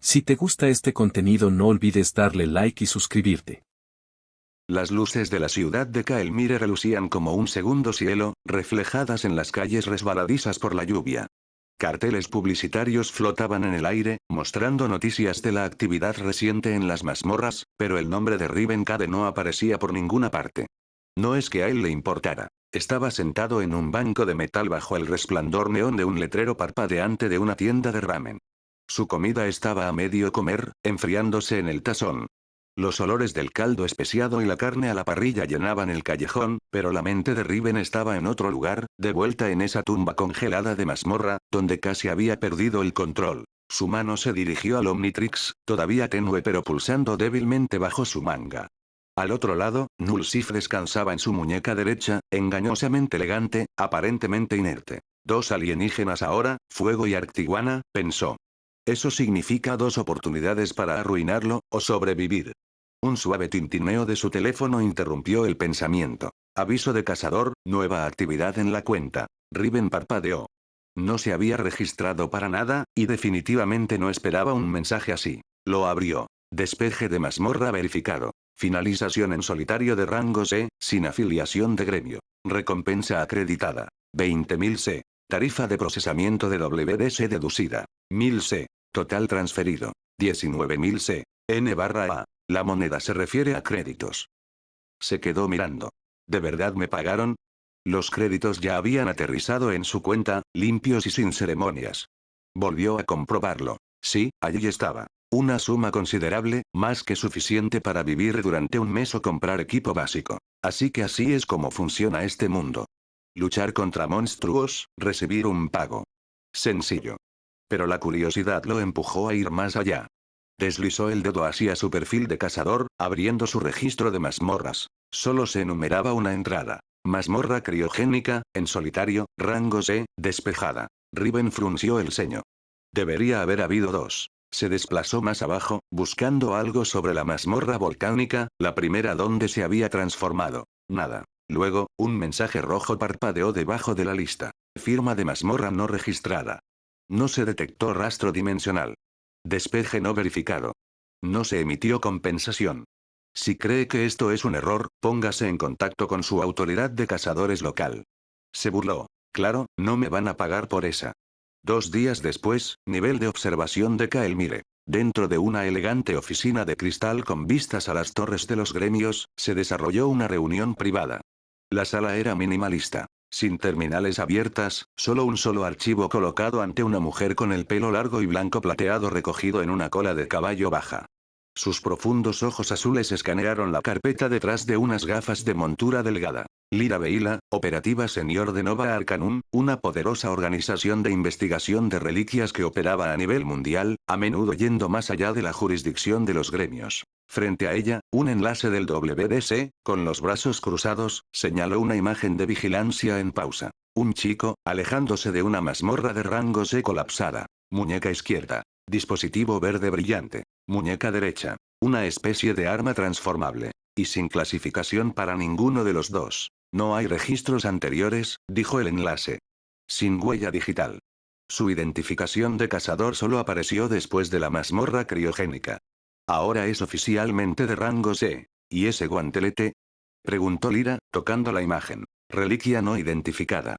Si te gusta este contenido no olvides darle like y suscribirte. Las luces de la ciudad de Kael'mire relucían como un segundo cielo, reflejadas en las calles resbaladizas por la lluvia. Carteles publicitarios flotaban en el aire, mostrando noticias de la actividad reciente en las mazmorras, pero el nombre de Riven Cade no aparecía por ninguna parte. No es que a él le importara. Estaba sentado en un banco de metal bajo el resplandor neón de un letrero parpadeante de una tienda de ramen. Su comida estaba a medio comer, enfriándose en el tazón. Los olores del caldo especiado y la carne a la parrilla llenaban el callejón, pero la mente de Riven estaba en otro lugar, de vuelta en esa tumba congelada de mazmorra, donde casi había perdido el control. Su mano se dirigió al Omnitrix, todavía tenue pero pulsando débilmente bajo su manga. Al otro lado, Nulsif descansaba en su muñeca derecha, engañosamente elegante, aparentemente inerte. Dos alienígenas ahora, Fuego y Arctiguana, pensó. Eso significa dos oportunidades para arruinarlo, o sobrevivir. Un suave tintineo de su teléfono interrumpió el pensamiento. Aviso de cazador, nueva actividad en la cuenta. Riven parpadeó. No se había registrado para nada, y definitivamente no esperaba un mensaje así. Lo abrió. Despeje de mazmorra verificado. Finalización en solitario de rango C, sin afiliación de gremio. Recompensa acreditada. 20.000 C. Tarifa de procesamiento de WDS deducida. 1000 C. Total transferido. 19.000 C. N/A. La moneda se refiere a créditos. Se quedó mirando. ¿De verdad me pagaron? Los créditos ya habían aterrizado en su cuenta, limpios y sin ceremonias. Volvió a comprobarlo. Sí, allí estaba. Una suma considerable, más que suficiente para vivir durante un mes o comprar equipo básico. Así que así es como funciona este mundo. Luchar contra monstruos, recibir un pago. Sencillo. Pero la curiosidad lo empujó a ir más allá. Deslizó el dedo hacia su perfil de cazador, abriendo su registro de mazmorras. Solo se enumeraba una entrada. Mazmorra criogénica, en solitario, rango C, despejada. Riven frunció el ceño. Debería haber habido dos. Se desplazó más abajo, buscando algo sobre la mazmorra volcánica, la primera donde se había transformado. Nada. Luego, un mensaje rojo parpadeó debajo de la lista. Firma de mazmorra no registrada. No se detectó rastro dimensional. Despeje no verificado. No se emitió compensación. Si cree que esto es un error, póngase en contacto con su autoridad de cazadores local. Se burló. Claro, no me van a pagar por esa. 2 días después, nivel de observación de Kael'mire. Dentro de una elegante oficina de cristal con vistas a las torres de los gremios, se desarrolló una reunión privada. La sala era minimalista. Sin terminales abiertas, solo un solo archivo colocado ante una mujer con el pelo largo y blanco plateado recogido en una cola de caballo baja. Sus profundos ojos azules escanearon la carpeta detrás de unas gafas de montura delgada. Lyra Veila, operativa senior de Nova Arcanum, una poderosa organización de investigación de reliquias que operaba a nivel mundial, a menudo yendo más allá de la jurisdicción de los gremios. Frente a ella, un enlace del WDC, con los brazos cruzados, señaló una imagen de vigilancia en pausa. Un chico, alejándose de una mazmorra de rango C colapsada. Muñeca izquierda. Dispositivo verde brillante. Muñeca derecha. Una especie de arma transformable. Y sin clasificación para ninguno de los dos. No hay registros anteriores, dijo el enlace. Sin huella digital. Su identificación de cazador solo apareció después de la mazmorra criogénica. Ahora es oficialmente de rango C. ¿Y ese guantelete? Preguntó Lyra, tocando la imagen. Reliquia no identificada.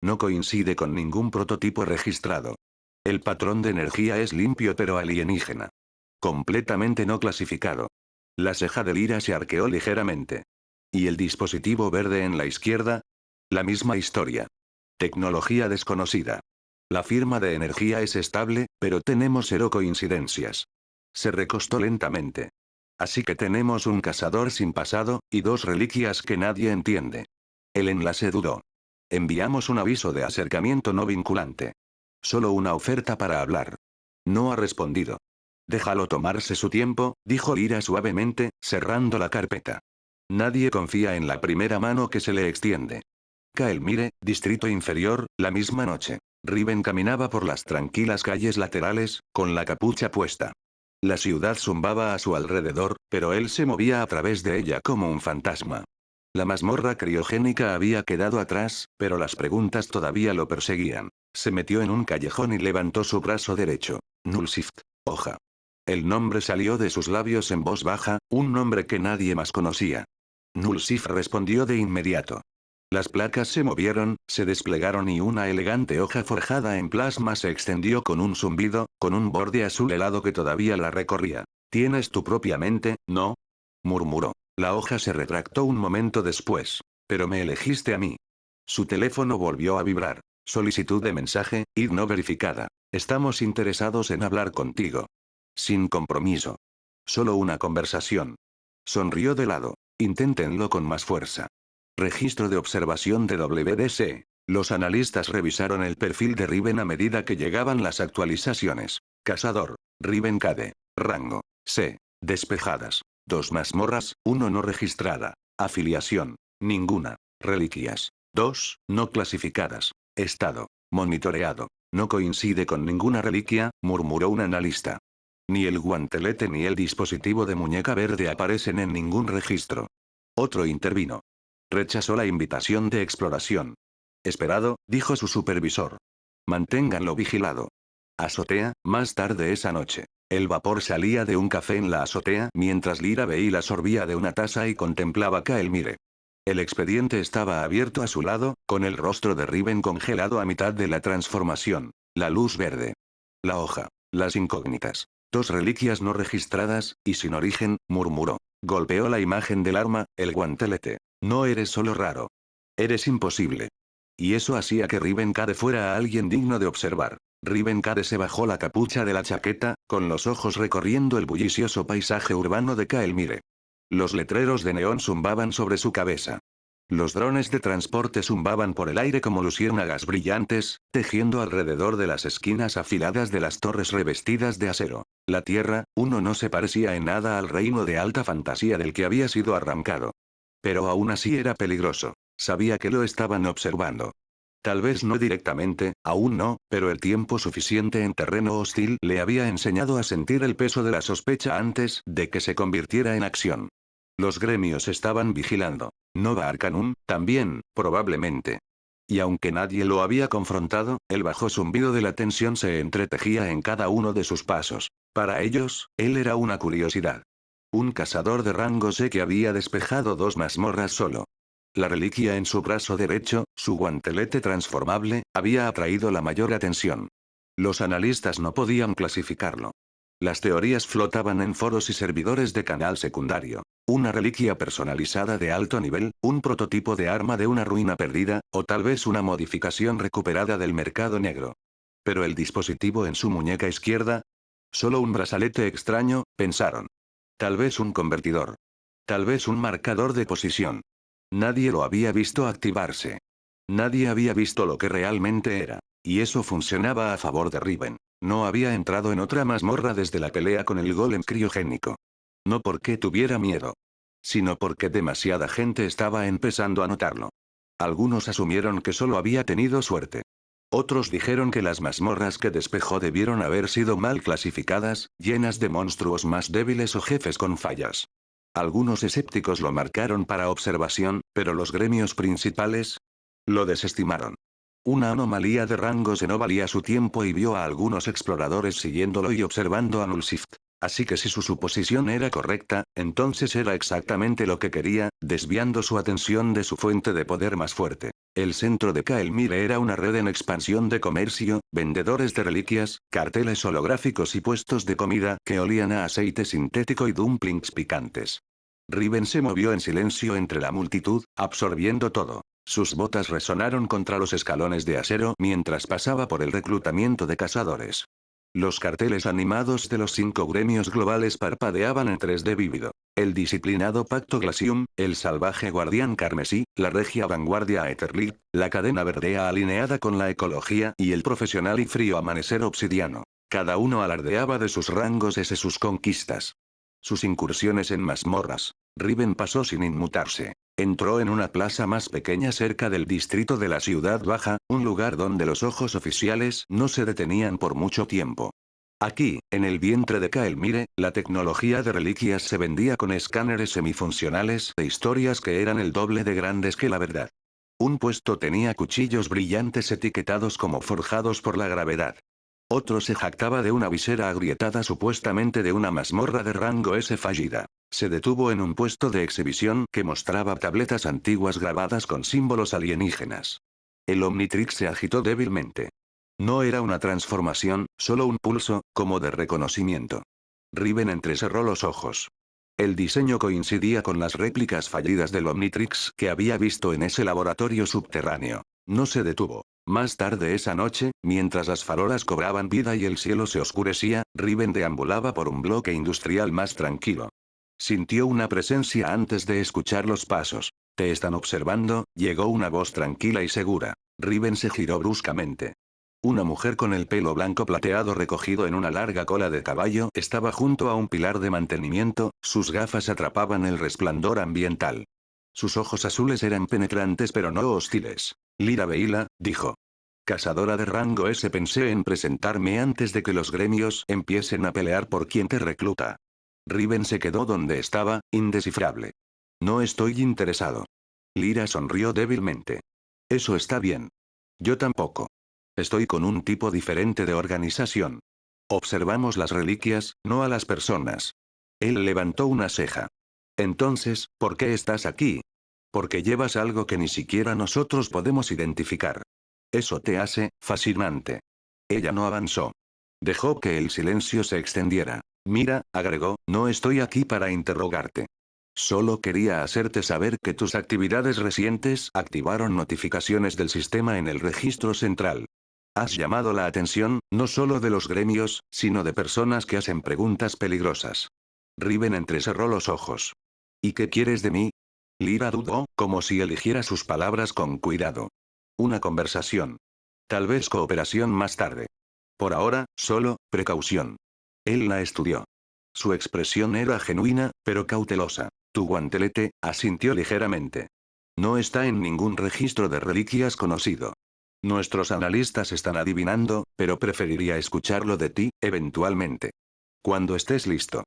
No coincide con ningún prototipo registrado. El patrón de energía es limpio pero alienígena. Completamente no clasificado. La ceja de Lyra se arqueó ligeramente. ¿Y el dispositivo verde en la izquierda? La misma historia. Tecnología desconocida. La firma de energía es estable, pero tenemos 0 coincidencias. Se recostó lentamente. Así que tenemos un cazador sin pasado, y 2 reliquias que nadie entiende. El enlace dudó. Enviamos un aviso de acercamiento no vinculante. Solo una oferta para hablar. No ha respondido. Déjalo tomarse su tiempo, dijo Lyra suavemente, cerrando la carpeta. Nadie confía en la primera mano que se le extiende. Kael'mire, distrito inferior, la misma noche. Riven caminaba por las tranquilas calles laterales, con la capucha puesta. La ciudad zumbaba a su alrededor, pero él se movía a través de ella como un fantasma. La mazmorra criogénica había quedado atrás, pero las preguntas todavía lo perseguían. Se metió en un callejón y levantó su brazo derecho. Nulsift. Hoja. El nombre salió de sus labios en voz baja, un nombre que nadie más conocía. Nulsif respondió de inmediato. Las placas se movieron, se desplegaron y una elegante hoja forjada en plasma se extendió con un zumbido, con un borde azul helado que todavía la recorría. «Tienes tu propia mente, ¿no?», murmuró. La hoja se retractó un momento después. «Pero me elegiste a mí». Su teléfono volvió a vibrar. Solicitud de mensaje, ID no verificada. Estamos interesados en hablar contigo. Sin compromiso. Solo una conversación. Sonrió de lado. Inténtenlo con más fuerza. Registro de observación de WDC. Los analistas revisaron el perfil de Riven a medida que llegaban las actualizaciones. Cazador. Riven Cade. Rango. C. Despejadas. 2 mazmorras, 1 no registrada. Afiliación. Ninguna. Reliquias. 2, no clasificadas. Estado. Monitoreado. No coincide con ninguna reliquia, murmuró un analista. Ni el guantelete ni el dispositivo de muñeca verde aparecen en ningún registro. Otro intervino. Rechazó la invitación de exploración. Esperado, dijo su supervisor. Manténganlo vigilado. Azotea, más tarde esa noche. El vapor salía de un café en la azotea mientras Lyra la sorbía de una taza y contemplaba Kael'mire. El expediente estaba abierto a su lado, con el rostro de Riven congelado a mitad de la transformación. La luz verde. La hoja. Las incógnitas. 2 reliquias no registradas, y sin origen, murmuró. Golpeó la imagen del arma, el guantelete. No eres solo raro. Eres imposible. Y eso hacía que Riven Cade fuera a alguien digno de observar. Riven Cade se bajó la capucha de la chaqueta, con los ojos recorriendo el bullicioso paisaje urbano de Kael'mire. Los letreros de neón zumbaban sobre su cabeza. Los drones de transporte zumbaban por el aire como luciérnagas brillantes, tejiendo alrededor de las esquinas afiladas de las torres revestidas de acero. La Tierra, uno no se parecía en nada al reino de alta fantasía del que había sido arrancado. Pero aún así era peligroso. Sabía que lo estaban observando. Tal vez no directamente, aún no, pero el tiempo suficiente en terreno hostil le había enseñado a sentir el peso de la sospecha antes de que se convirtiera en acción. Los gremios estaban vigilando. Nova Arcanum, también, probablemente. Y aunque nadie lo había confrontado, el bajo zumbido de la tensión se entretejía en cada uno de sus pasos. Para ellos, él era una curiosidad. Un cazador de rango C que había despejado 2 mazmorras solo. La reliquia en su brazo derecho, su guantelete transformable, había atraído la mayor atención. Los analistas no podían clasificarlo. Las teorías flotaban en foros y servidores de canal secundario. Una reliquia personalizada de alto nivel, un prototipo de arma de una ruina perdida, o tal vez una modificación recuperada del mercado negro. Pero el dispositivo en su muñeca izquierda. Solo un brazalete extraño, pensaron. Tal vez un convertidor. Tal vez un marcador de posición. Nadie lo había visto activarse. Nadie había visto lo que realmente era. Y eso funcionaba a favor de Riven. No había entrado en otra mazmorra desde la pelea con el golem criogénico. No porque tuviera miedo. Sino porque demasiada gente estaba empezando a notarlo. Algunos asumieron que solo había tenido suerte. Otros dijeron que las mazmorras que despejó debieron haber sido mal clasificadas, llenas de monstruos más débiles o jefes con fallas. Algunos escépticos lo marcaron para observación, pero los gremios principales lo desestimaron. Una anomalía de rangos no valía su tiempo y vio a algunos exploradores siguiéndolo y observando a Nulsif. Así que si su suposición era correcta, entonces era exactamente lo que quería, desviando su atención de su fuente de poder más fuerte. El centro de Kael'mire era una red en expansión de comercio, vendedores de reliquias, carteles holográficos y puestos de comida que olían a aceite sintético y dumplings picantes. Riven se movió en silencio entre la multitud, absorbiendo todo. Sus botas resonaron contra los escalones de acero mientras pasaba por el reclutamiento de cazadores. Los carteles animados de los 5 gremios globales parpadeaban en 3D vívido. El disciplinado Pacto Glacium, el salvaje Guardián Carmesí, la regia vanguardia Aetherlit, la cadena verdea alineada con la ecología y el profesional y frío amanecer obsidiano. Cada uno alardeaba de sus rangos y sus conquistas. Sus incursiones en mazmorras. Riven pasó sin inmutarse. Entró en una plaza más pequeña cerca del distrito de la Ciudad Baja, un lugar donde los ojos oficiales no se detenían por mucho tiempo. Aquí, en el vientre de Kael'mire, la tecnología de reliquias se vendía con escáneres semifuncionales de historias que eran el doble de grandes que la verdad. Un puesto tenía cuchillos brillantes etiquetados como forjados por la gravedad. Otro se jactaba de una visera agrietada supuestamente de una mazmorra de rango S fallida. Se detuvo en un puesto de exhibición que mostraba tabletas antiguas grabadas con símbolos alienígenas. El Omnitrix se agitó débilmente. No era una transformación, solo un pulso, como de reconocimiento. Riven entrecerró los ojos. El diseño coincidía con las réplicas fallidas del Omnitrix que había visto en ese laboratorio subterráneo. No se detuvo. Más tarde esa noche, mientras las farolas cobraban vida y el cielo se oscurecía, Riven deambulaba por un bloque industrial más tranquilo. Sintió una presencia antes de escuchar los pasos. «Te están observando», llegó una voz tranquila y segura. Riven se giró bruscamente. Una mujer con el pelo blanco plateado recogido en una larga cola de caballo estaba junto a un pilar de mantenimiento, sus gafas atrapaban el resplandor ambiental. Sus ojos azules eran penetrantes pero no hostiles. «Lyra Veila», dijo. «Cazadora de rango S, pensé en presentarme antes de que los gremios empiecen a pelear por quien te recluta». Riven se quedó donde estaba, indescifrable. «No estoy interesado». Lyra sonrió débilmente. «Eso está bien. Yo tampoco. Estoy con un tipo diferente de organización. Observamos las reliquias, no a las personas». Él levantó una ceja. «Entonces, ¿por qué estás aquí? Porque llevas algo que ni siquiera nosotros podemos identificar. Eso te hace fascinante». Ella no avanzó. Dejó que el silencio se extendiera. «Mira», agregó, «no estoy aquí para interrogarte. Solo quería hacerte saber que tus actividades recientes activaron notificaciones del sistema en el registro central. Has llamado la atención, no solo de los gremios, sino de personas que hacen preguntas peligrosas». Riven entrecerró los ojos. «¿Y qué quieres de mí?». Lyra dudó, como si eligiera sus palabras con cuidado. «Una conversación. Tal vez cooperación más tarde. Por ahora, solo, precaución». Él la estudió. Su expresión era genuina, pero cautelosa. «Tu guantelete», asintió ligeramente. «No está en ningún registro de reliquias conocido. Nuestros analistas están adivinando, pero preferiría escucharlo de ti, eventualmente. Cuando estés listo».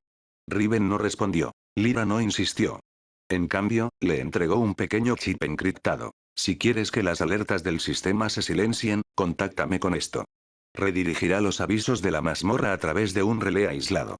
Riven no respondió. Lyra no insistió. En cambio, le entregó un pequeño chip encriptado. «Si quieres que las alertas del sistema se silencien, contáctame con esto. Redirigirá los avisos de la mazmorra a través de un relé aislado.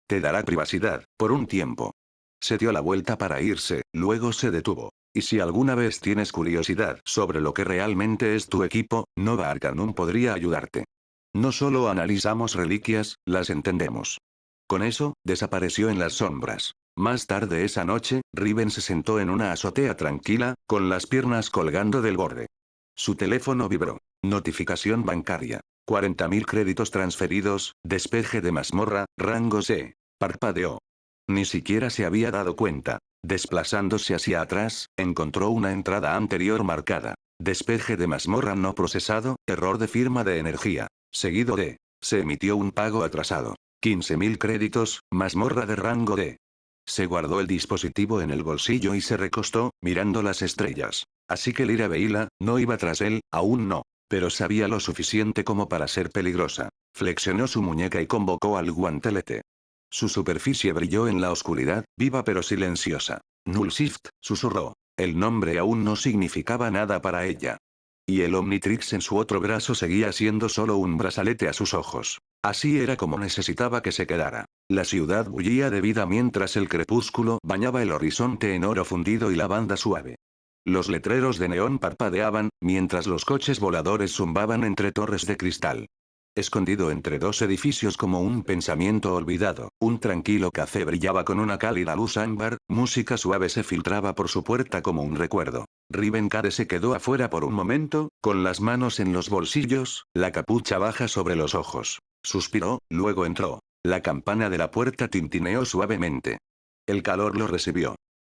Te dará privacidad, por un tiempo». Se dio la vuelta para irse, luego se detuvo. «Y si alguna vez tienes curiosidad sobre lo que realmente es tu equipo, Nova Arcanum podría ayudarte. No solo analizamos reliquias, las entendemos». Con eso, desapareció en las sombras. Más tarde esa noche, Riven se sentó en una azotea tranquila, con las piernas colgando del borde. Su teléfono vibró. Notificación bancaria. 40.000 créditos transferidos, despeje de mazmorra, rango C. Parpadeó. Ni siquiera se había dado cuenta. Desplazándose hacia atrás, encontró una entrada anterior marcada. Despeje de mazmorra no procesado, error de firma de energía. Seguido de. Se emitió un pago atrasado. 15.000 créditos, mazmorra de rango D. Se guardó el dispositivo en el bolsillo y se recostó, mirando las estrellas. Así que Lyra Veila no iba tras él, aún no. Pero sabía lo suficiente como para ser peligrosa. Flexionó su muñeca y convocó al guantelete. Su superficie brilló en la oscuridad, viva pero silenciosa. «Nullsift», susurró. El nombre aún no significaba nada para ella. Y el Omnitrix en su otro brazo seguía siendo solo un brazalete a sus ojos. Así era como necesitaba que se quedara. La ciudad bullía de vida mientras el crepúsculo bañaba el horizonte en oro fundido y lavanda suave. Los letreros de neón parpadeaban, mientras los coches voladores zumbaban entre torres de cristal. Escondido entre dos edificios como un pensamiento olvidado, un tranquilo café brillaba con una cálida luz ámbar, música suave se filtraba por su puerta como un recuerdo. Rivencade se quedó afuera por un momento, con las manos en los bolsillos, la capucha baja sobre los ojos. Suspiró, luego entró. La campana de la puerta tintineó suavemente. El calor lo recibió.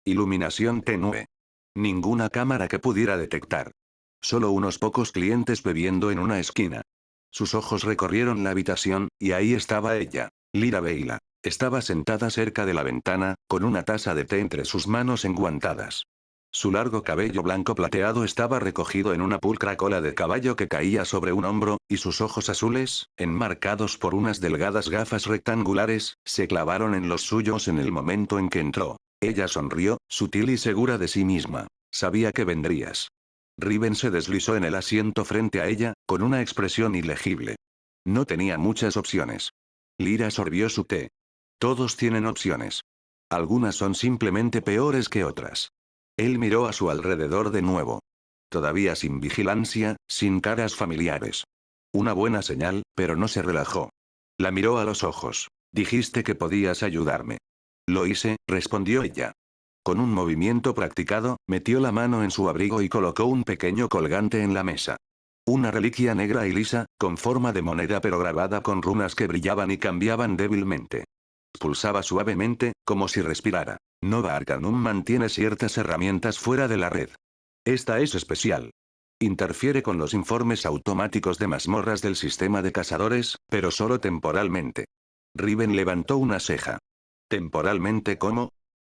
Iluminación tenue. Ninguna cámara que pudiera detectar. Solo unos pocos clientes bebiendo en una esquina. Sus ojos recorrieron la habitación, y ahí estaba ella. Lyra Veila. Estaba sentada cerca de la ventana, con una taza de té entre sus manos enguantadas. Su largo cabello blanco plateado estaba recogido en una pulcra cola de caballo que caía sobre un hombro, y sus ojos azules, enmarcados por unas delgadas gafas rectangulares, se clavaron en los suyos en el momento en que entró. Ella sonrió, sutil y segura de sí misma. «Sabía que vendrías». Riven se deslizó en el asiento frente a ella, con una expresión ilegible. No tenía muchas opciones. Lyra sorbió su té. Todos tienen opciones. Algunas son simplemente peores que otras. Él miró a su alrededor de nuevo. Todavía sin vigilancia, sin caras familiares. Una buena señal, pero no se relajó. La miró a los ojos. Dijiste que podías ayudarme. Lo hice, respondió ella. Con un movimiento practicado, metió la mano en su abrigo y colocó un pequeño colgante en la mesa. Una reliquia negra y lisa, con forma de moneda pero grabada con runas que brillaban y cambiaban débilmente. Pulsaba suavemente, como si respirara. Nova Arcanum mantiene ciertas herramientas fuera de la red. Esta es especial. Interfiere con los informes automáticos de mazmorras del sistema de cazadores, pero solo temporalmente. Riven levantó una ceja. ¿Temporalmente cómo?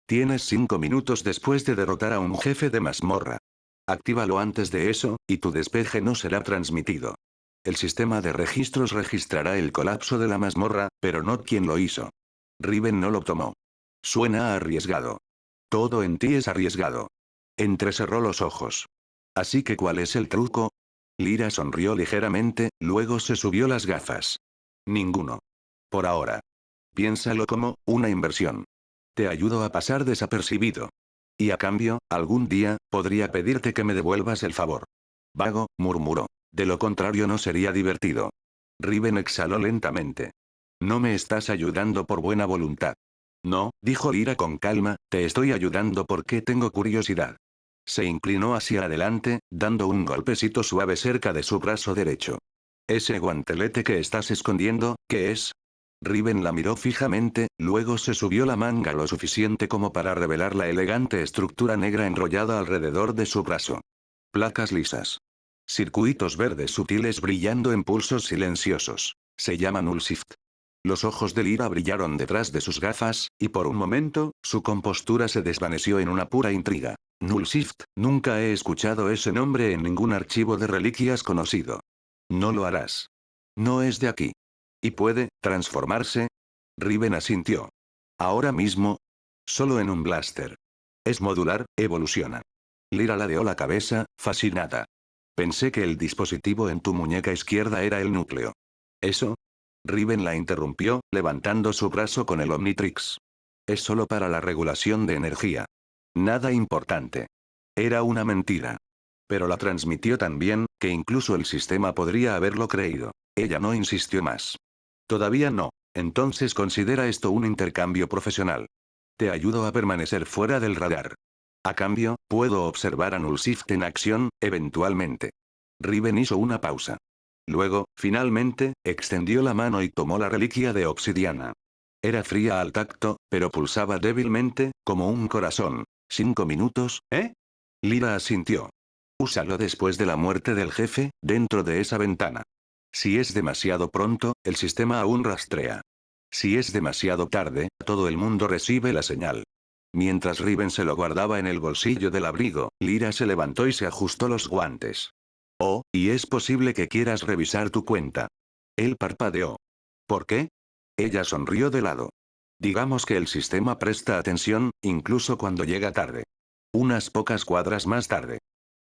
Tienes 5 minutos después de derrotar a un jefe de mazmorra. Actívalo antes de eso, y tu despeje no será transmitido. El sistema de registros registrará el colapso de la mazmorra, pero no quién lo hizo. Riven no lo tomó. Suena arriesgado. Todo en ti es arriesgado. Entrecerró los ojos. Así que ¿cuál es el truco? Lyra sonrió ligeramente, luego se subió las gafas. Ninguno. Por ahora. Piénsalo como una inversión. Te ayudo a pasar desapercibido. Y a cambio, algún día, podría pedirte que me devuelvas el favor. Vago, murmuró. De lo contrario no sería divertido. Riven exhaló lentamente. No me estás ayudando por buena voluntad. No, dijo Lyra con calma, te estoy ayudando porque tengo curiosidad. Se inclinó hacia adelante, dando un golpecito suave cerca de su brazo derecho. Ese guantelete que estás escondiendo, ¿qué es? Riven la miró fijamente, luego se subió la manga lo suficiente como para revelar la elegante estructura negra enrollada alrededor de su brazo. Placas lisas. Circuitos verdes sutiles brillando en pulsos silenciosos. Se llama Nullshift. Los ojos de Lyra brillaron detrás de sus gafas, y por un momento, su compostura se desvaneció en una pura intriga. Nullshift, nunca he escuchado ese nombre en ningún archivo de reliquias conocido. No lo harás. No es de aquí. ¿Y puede transformarse? Riven asintió. Ahora mismo. Solo en un blaster. Es modular, evoluciona. Lyra ladeó la cabeza, fascinada. Pensé que el dispositivo en tu muñeca izquierda era el núcleo. ¿Eso? Riven la interrumpió, levantando su brazo con el Omnitrix. Es solo para la regulación de energía. Nada importante. Era una mentira. Pero la transmitió tan bien, que incluso el sistema podría haberlo creído. Ella no insistió más. Todavía no. Entonces considera esto un intercambio profesional. Te ayudo a permanecer fuera del radar. A cambio, puedo observar a Nullshift en acción, eventualmente. Riven hizo una pausa. Luego, finalmente, extendió la mano y tomó la reliquia de obsidiana. Era fría al tacto, pero pulsaba débilmente, como un corazón. 5 minutos, ¿eh? Lyra asintió. Úsalo después de la muerte del jefe, dentro de esa ventana. Si es demasiado pronto, el sistema aún rastrea. Si es demasiado tarde, todo el mundo recibe la señal. Mientras Riven se lo guardaba en el bolsillo del abrigo, Lyra se levantó y se ajustó los guantes. Oh, y es posible que quieras revisar tu cuenta. Él parpadeó. ¿Por qué? Ella sonrió de lado. Digamos que el sistema presta atención, incluso cuando llega tarde. Unas pocas cuadras más tarde.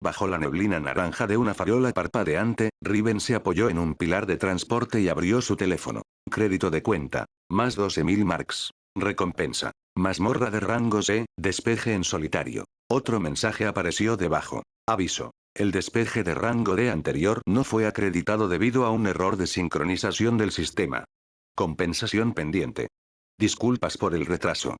Bajo la neblina naranja de una farola parpadeante, Riven se apoyó en un pilar de transporte y abrió su teléfono. Crédito de cuenta. Más 12.000 marks. Recompensa. Mazmorra de rango C, despeje en solitario. Otro mensaje apareció debajo. Aviso. El despeje de rango D anterior no fue acreditado debido a un error de sincronización del sistema. Compensación pendiente. Disculpas por el retraso.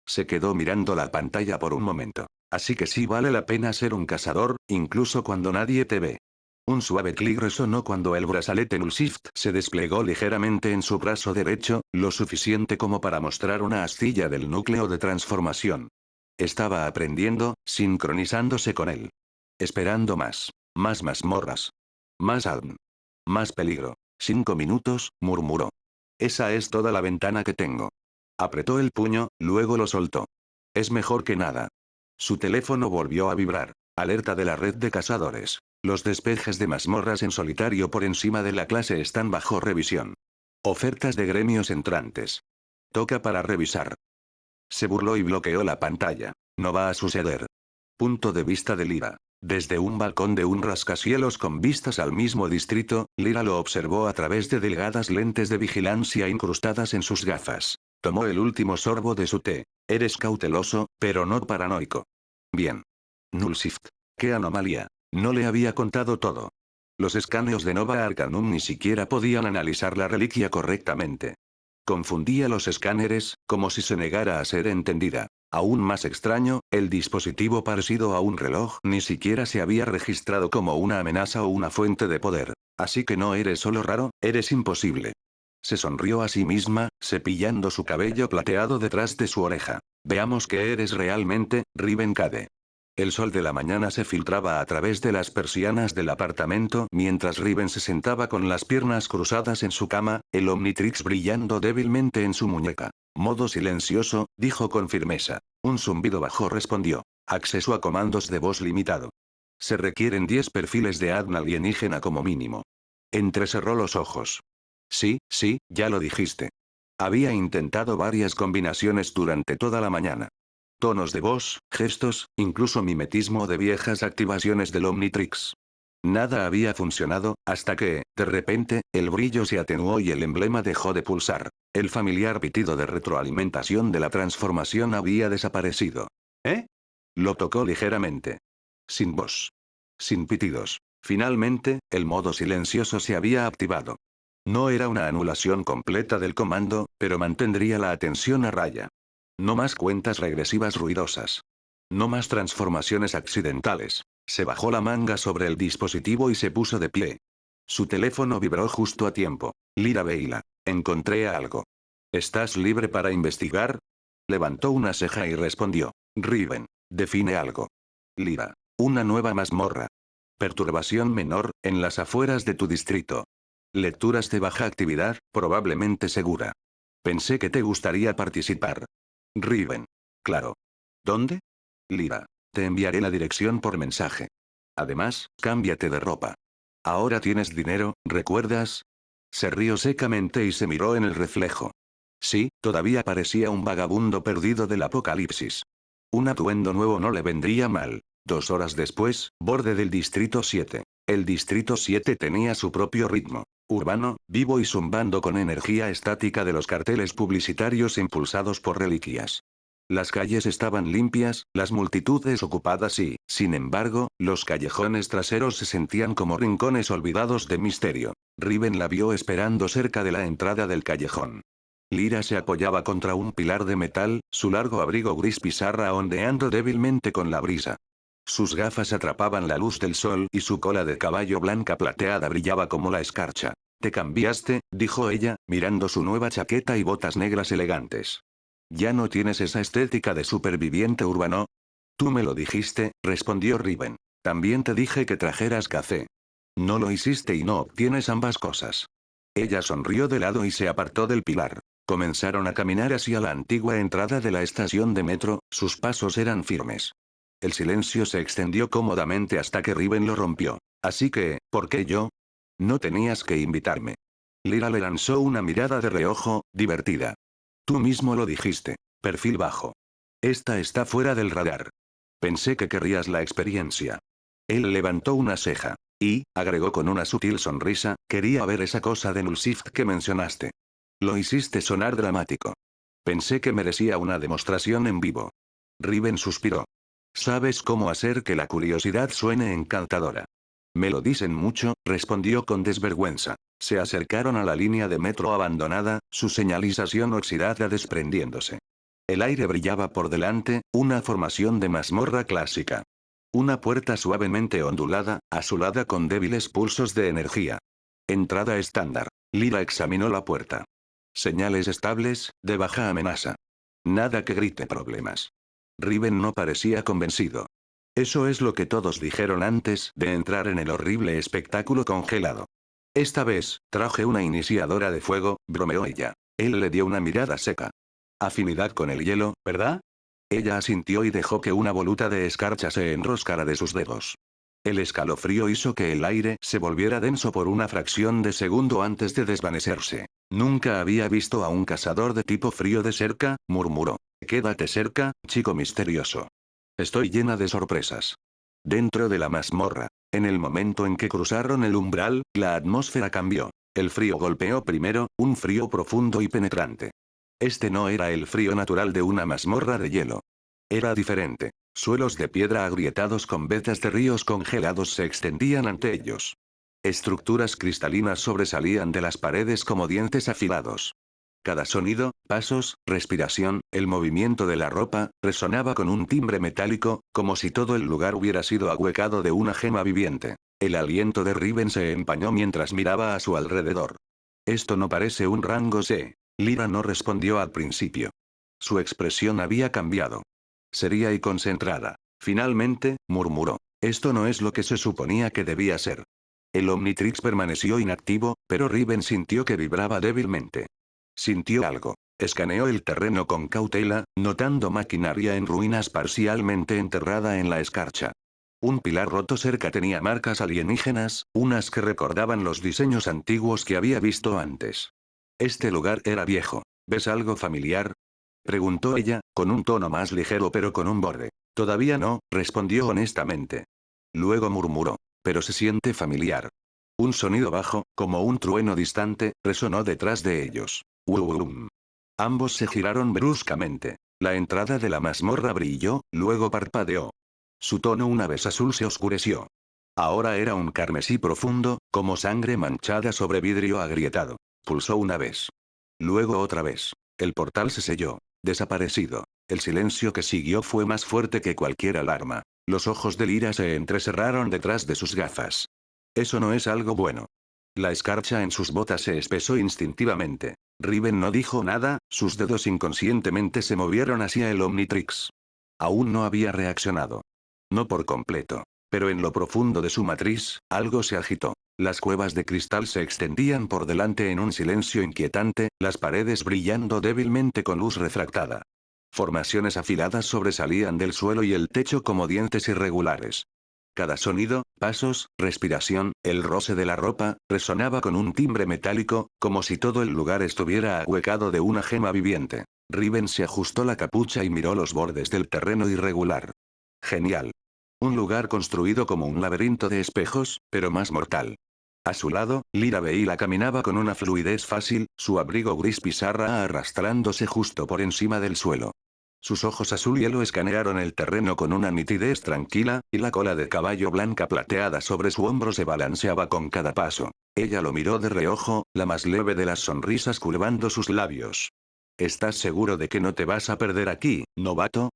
Se quedó mirando la pantalla por un momento. Así que sí vale la pena ser un cazador, incluso cuando nadie te ve. Un suave clic resonó cuando el brazalete Nullshift se desplegó ligeramente en su brazo derecho, lo suficiente como para mostrar una astilla del núcleo de transformación. Estaba aprendiendo, sincronizándose con él. Esperando más. Más mazmorras. Más Alm. Más peligro. 5 minutos, murmuró. Esa es toda la ventana que tengo. Apretó el puño, luego lo soltó. Es mejor que nada. Su teléfono volvió a vibrar. Alerta de la red de cazadores. Los despejes de mazmorras en solitario por encima de la clase están bajo revisión. Ofertas de gremios entrantes. Toca para revisar. Se burló y bloqueó la pantalla. No va a suceder. Punto de vista de Lyra. Desde un balcón de un rascacielos con vistas al mismo distrito, Lyra lo observó a través de delgadas lentes de vigilancia incrustadas en sus gafas. Tomó el último sorbo de su té. Eres cauteloso, pero no paranoico. Bien. Nullshift. ¡Qué anomalía! No le había contado todo. Los escáneos de Nova Arcanum ni siquiera podían analizar la reliquia correctamente. Confundía los escáneres, como si se negara a ser entendida. Aún más extraño, el dispositivo parecido a un reloj ni siquiera se había registrado como una amenaza o una fuente de poder. Así que no eres solo raro, eres imposible. Se sonrió a sí misma, cepillando su cabello plateado detrás de su oreja. Veamos qué eres realmente, Riven Cade. El sol de la mañana se filtraba a través de las persianas del apartamento mientras Riven se sentaba con las piernas cruzadas en su cama, el Omnitrix brillando débilmente en su muñeca. Modo silencioso, dijo con firmeza. Un zumbido bajo respondió. Acceso a comandos de voz limitado. Se requieren 10 perfiles de ADN alienígena como mínimo. Entrecerró los ojos. Sí, ya lo dijiste. Había intentado varias combinaciones durante toda la mañana. Tonos de voz, gestos, incluso mimetismo de viejas activaciones del Omnitrix. Nada había funcionado, hasta que, de repente, el brillo se atenuó y el emblema dejó de pulsar. El familiar pitido de retroalimentación de la transformación había desaparecido. ¿Eh? Lo tocó ligeramente. Sin voz. Sin pitidos. Finalmente, el modo silencioso se había activado. No era una anulación completa del comando, pero mantendría la atención a raya. No más cuentas regresivas ruidosas. No más transformaciones accidentales. Se bajó la manga sobre el dispositivo y se puso de pie. Su teléfono vibró justo a tiempo. Lyra Veila. Encontré algo. ¿Estás libre para investigar? Levantó una ceja y respondió. Riven. Define algo. Lyra. Una nueva mazmorra. Perturbación menor, en las afueras de tu distrito. Lecturas de baja actividad, probablemente segura. Pensé que te gustaría participar. Riven. Claro. ¿Dónde? Lyra. Te enviaré la dirección por mensaje. Además, cámbiate de ropa. Ahora tienes dinero, ¿recuerdas? Se rió secamente y se miró en el reflejo. Sí, todavía parecía un vagabundo perdido del apocalipsis. Un atuendo nuevo no le vendría mal. 2 horas después, borde del Distrito 7. El Distrito 7 tenía su propio ritmo. Urbano, vivo y zumbando con energía estática de los carteles publicitarios impulsados por reliquias. Las calles estaban limpias, las multitudes ocupadas y, sin embargo, los callejones traseros se sentían como rincones olvidados de misterio. Riven la vio esperando cerca de la entrada del callejón. Lyra se apoyaba contra un pilar de metal, su largo abrigo gris pizarra ondeando débilmente con la brisa. Sus gafas atrapaban la luz del sol y su cola de caballo blanca plateada brillaba como la escarcha. «Te cambiaste», dijo ella, mirando su nueva chaqueta y botas negras elegantes. «¿Ya no tienes esa estética de superviviente urbano?» «Tú me lo dijiste», respondió Riven. «También te dije que trajeras café. No lo hiciste y no obtienes ambas cosas». Ella sonrió de lado y se apartó del pilar. Comenzaron a caminar hacia la antigua entrada de la estación de metro, sus pasos eran firmes. El silencio se extendió cómodamente hasta que Riven lo rompió. «Así que, ¿por qué yo? No tenías que invitarme». Lyra le lanzó una mirada de reojo, divertida. «Tú mismo lo dijiste. Perfil bajo. Esta está fuera del radar. Pensé que querrías la experiencia». Él levantó una ceja. Y, agregó con una sutil sonrisa, quería ver esa cosa de Nullshift que mencionaste. Lo hiciste sonar dramático. Pensé que merecía una demostración en vivo. Riven suspiró. «Sabes cómo hacer que la curiosidad suene encantadora». «Me lo dicen mucho», respondió con desvergüenza. Se acercaron a la línea de metro abandonada, su señalización oxidada desprendiéndose. El aire brillaba por delante, una formación de mazmorra clásica. Una puerta suavemente ondulada, azulada con débiles pulsos de energía. Entrada estándar. Lyra examinó la puerta. Señales estables, de baja amenaza. Nada que grite problemas. Riven no parecía convencido. Eso es lo que todos dijeron antes de entrar en el horrible espectáculo congelado. Esta vez, traje una iniciadora de fuego, bromeó ella. Él le dio una mirada seca. Afinidad con el hielo, ¿verdad? Ella asintió y dejó que una voluta de escarcha se enroscara de sus dedos. El escalofrío hizo que el aire se volviera denso por una fracción de segundo antes de desvanecerse. «Nunca había visto a un cazador de tipo frío de cerca», murmuró. «Quédate cerca, chico misterioso. Estoy llena de sorpresas». Dentro de la mazmorra. En el momento en que cruzaron el umbral, la atmósfera cambió. El frío golpeó primero, un frío profundo y penetrante. Este no era el frío natural de una mazmorra de hielo. Era diferente. Suelos de piedra agrietados con vetas de ríos congelados se extendían ante ellos. Estructuras cristalinas sobresalían de las paredes como dientes afilados. Cada sonido, pasos, respiración, el movimiento de la ropa, resonaba con un timbre metálico, como si todo el lugar hubiera sido ahuecado de una gema viviente. El aliento de Riven se empañó mientras miraba a su alrededor. Esto no parece un rango C. Lyra no respondió al principio. Su expresión había cambiado. Seria y concentrada. Finalmente, murmuró. Esto no es lo que se suponía que debía ser. El Omnitrix permaneció inactivo, pero Riven sintió que vibraba débilmente. Sintió algo. Escaneó el terreno con cautela, notando maquinaria en ruinas parcialmente enterrada en la escarcha. Un pilar roto cerca tenía marcas alienígenas, unas que recordaban los diseños antiguos que había visto antes. Este lugar era viejo. ¿Ves algo familiar? Preguntó ella, con un tono más ligero pero con un borde. Todavía no, respondió honestamente. Luego murmuró. Pero se siente familiar. Un sonido bajo, como un trueno distante, resonó detrás de ellos. ¡Wum! Ambos se giraron bruscamente. La entrada de la mazmorra brilló, luego parpadeó. Su tono una vez azul se oscureció. Ahora era un carmesí profundo, como sangre manchada sobre vidrio agrietado. Pulsó una vez. Luego otra vez. El portal se selló. Desaparecido. El silencio que siguió fue más fuerte que cualquier alarma. Los ojos de Lyra se entrecerraron detrás de sus gafas. Eso no es algo bueno. La escarcha en sus botas se espesó instintivamente. Riven no dijo nada, sus dedos inconscientemente se movieron hacia el Omnitrix. Aún no había reaccionado. No por completo. Pero en lo profundo de su matriz, algo se agitó. Las cuevas de cristal se extendían por delante en un silencio inquietante, las paredes brillando débilmente con luz refractada. Formaciones afiladas sobresalían del suelo y el techo como dientes irregulares. Cada sonido, pasos, respiración, el roce de la ropa, resonaba con un timbre metálico, como si todo el lugar estuviera ahuecado de una gema viviente. Riven se ajustó la capucha y miró los bordes del terreno irregular. Genial. Un lugar construido como un laberinto de espejos, pero más mortal. A su lado, Lyra Veila caminaba con una fluidez fácil, su abrigo gris pizarra arrastrándose justo por encima del suelo. Sus ojos azul hielo escanearon el terreno con una nitidez tranquila, y la cola de caballo blanca plateada sobre su hombro se balanceaba con cada paso. Ella lo miró de reojo, la más leve de las sonrisas curvando sus labios. ¿Estás seguro de que no te vas a perder aquí, novato?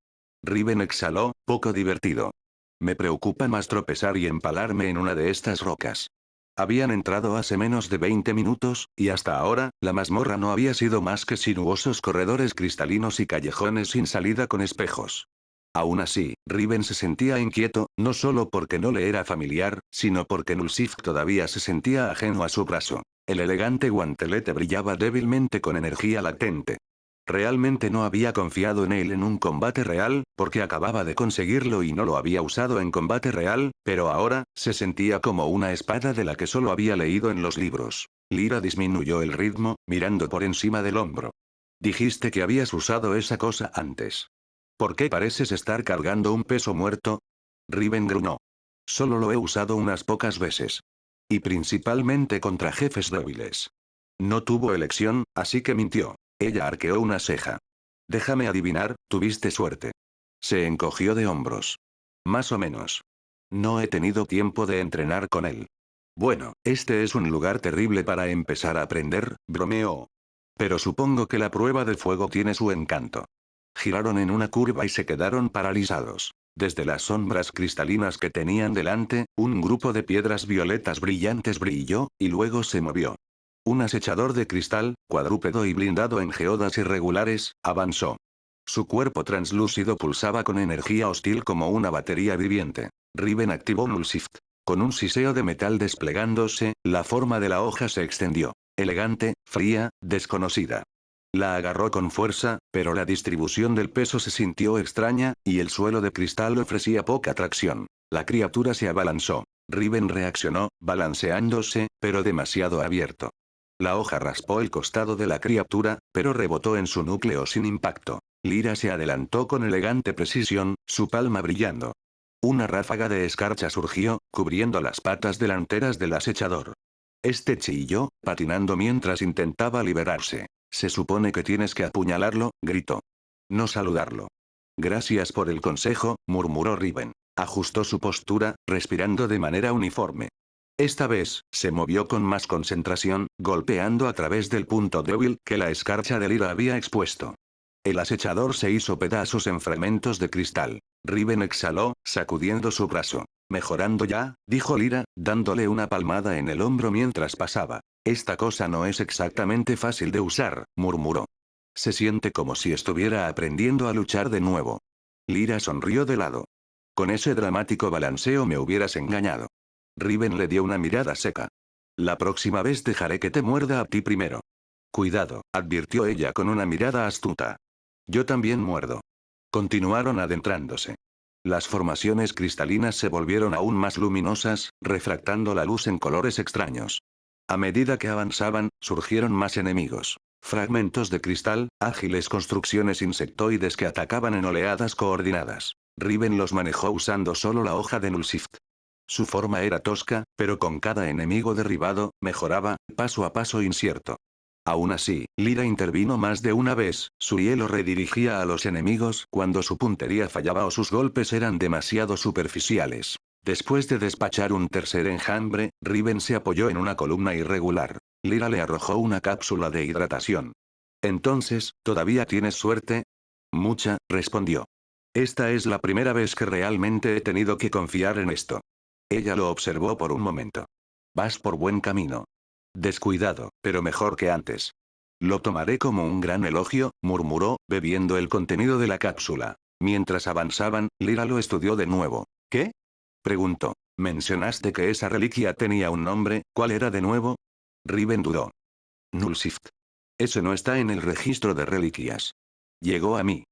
Riven exhaló, poco divertido. Me preocupa más tropezar y empalarme en una de estas rocas. Habían entrado hace menos de 20 minutos, y hasta ahora, la mazmorra no había sido más que sinuosos corredores cristalinos y callejones sin salida con espejos. Aún así, Riven se sentía inquieto, no solo porque no le era familiar, sino porque Nulsif todavía se sentía ajeno a su brazo. El elegante guantelete brillaba débilmente con energía latente. Realmente no había confiado en él en un combate real, porque acababa de conseguirlo y no lo había usado en combate real, pero ahora, se sentía como una espada de la que solo había leído en los libros. Lyra disminuyó el ritmo, mirando por encima del hombro. Dijiste que habías usado esa cosa antes. ¿Por qué pareces estar cargando un peso muerto? Riven gruñó. Solo lo he usado unas pocas veces. Y principalmente contra jefes débiles. No tuvo elección, así que mintió. Ella arqueó una ceja. Déjame adivinar, tuviste suerte. Se encogió de hombros. Más o menos. No he tenido tiempo de entrenar con él. Bueno, este es un lugar terrible para empezar a aprender, bromeó. Pero supongo que la prueba de fuego tiene su encanto. Giraron en una curva y se quedaron paralizados. Desde las sombras cristalinas que tenían delante, un grupo de piedras violetas brillantes brilló, y luego se movió. Un acechador de cristal, cuadrúpedo y blindado en geodas irregulares, avanzó. Su cuerpo translúcido pulsaba con energía hostil como una batería viviente. Riven activó Nullshift. Con un siseo de metal desplegándose, la forma de la hoja se extendió. Elegante, fría, desconocida. La agarró con fuerza, pero la distribución del peso se sintió extraña, y el suelo de cristal ofrecía poca tracción. La criatura se abalanzó. Riven reaccionó, balanceándose, pero demasiado abierto. La hoja raspó el costado de la criatura, pero rebotó en su núcleo sin impacto. Lyra se adelantó con elegante precisión, su palma brillando. Una ráfaga de escarcha surgió, cubriendo las patas delanteras del acechador. Este chilló, patinando mientras intentaba liberarse. Se supone que tienes que apuñalarlo, gritó. No saludarlo. Gracias por el consejo, murmuró Riven. Ajustó su postura, respirando de manera uniforme. Esta vez, se movió con más concentración, golpeando a través del punto débil que la escarcha de Lyra había expuesto. El acechador se hizo pedazos en fragmentos de cristal. Riven exhaló, sacudiendo su brazo. Mejorando ya, dijo Lyra, dándole una palmada en el hombro mientras pasaba. Esta cosa no es exactamente fácil de usar, murmuró. Se siente como si estuviera aprendiendo a luchar de nuevo. Lyra sonrió de lado. Con ese dramático balanceo me hubieras engañado. Riven le dio una mirada seca. La próxima vez dejaré que te muerda a ti primero. Cuidado, advirtió ella con una mirada astuta. Yo también muerdo. Continuaron adentrándose. Las formaciones cristalinas se volvieron aún más luminosas, refractando la luz en colores extraños. A medida que avanzaban, surgieron más enemigos. Fragmentos de cristal, ágiles construcciones insectoides que atacaban en oleadas coordinadas. Riven los manejó usando solo la hoja de Nullsift. Su forma era tosca, pero con cada enemigo derribado, mejoraba, paso a paso incierto. Aún así, Lyra intervino más de una vez, su hielo redirigía a los enemigos cuando su puntería fallaba o sus golpes eran demasiado superficiales. Después de despachar un tercer enjambre, Riven se apoyó en una columna irregular. Lyra le arrojó una cápsula de hidratación. Entonces, ¿todavía tienes suerte? Mucha, respondió. Esta es la primera vez que realmente he tenido que confiar en esto. Ella lo observó por un momento. Vas por buen camino. Descuidado, pero mejor que antes. Lo tomaré como un gran elogio, murmuró, bebiendo el contenido de la cápsula. Mientras avanzaban, Lyra lo estudió de nuevo. ¿Qué? Preguntó. Mencionaste que esa reliquia tenía un nombre, ¿cuál era de nuevo? Riven dudó. Nullsift. Eso no está en el registro de reliquias. Llegó a mí.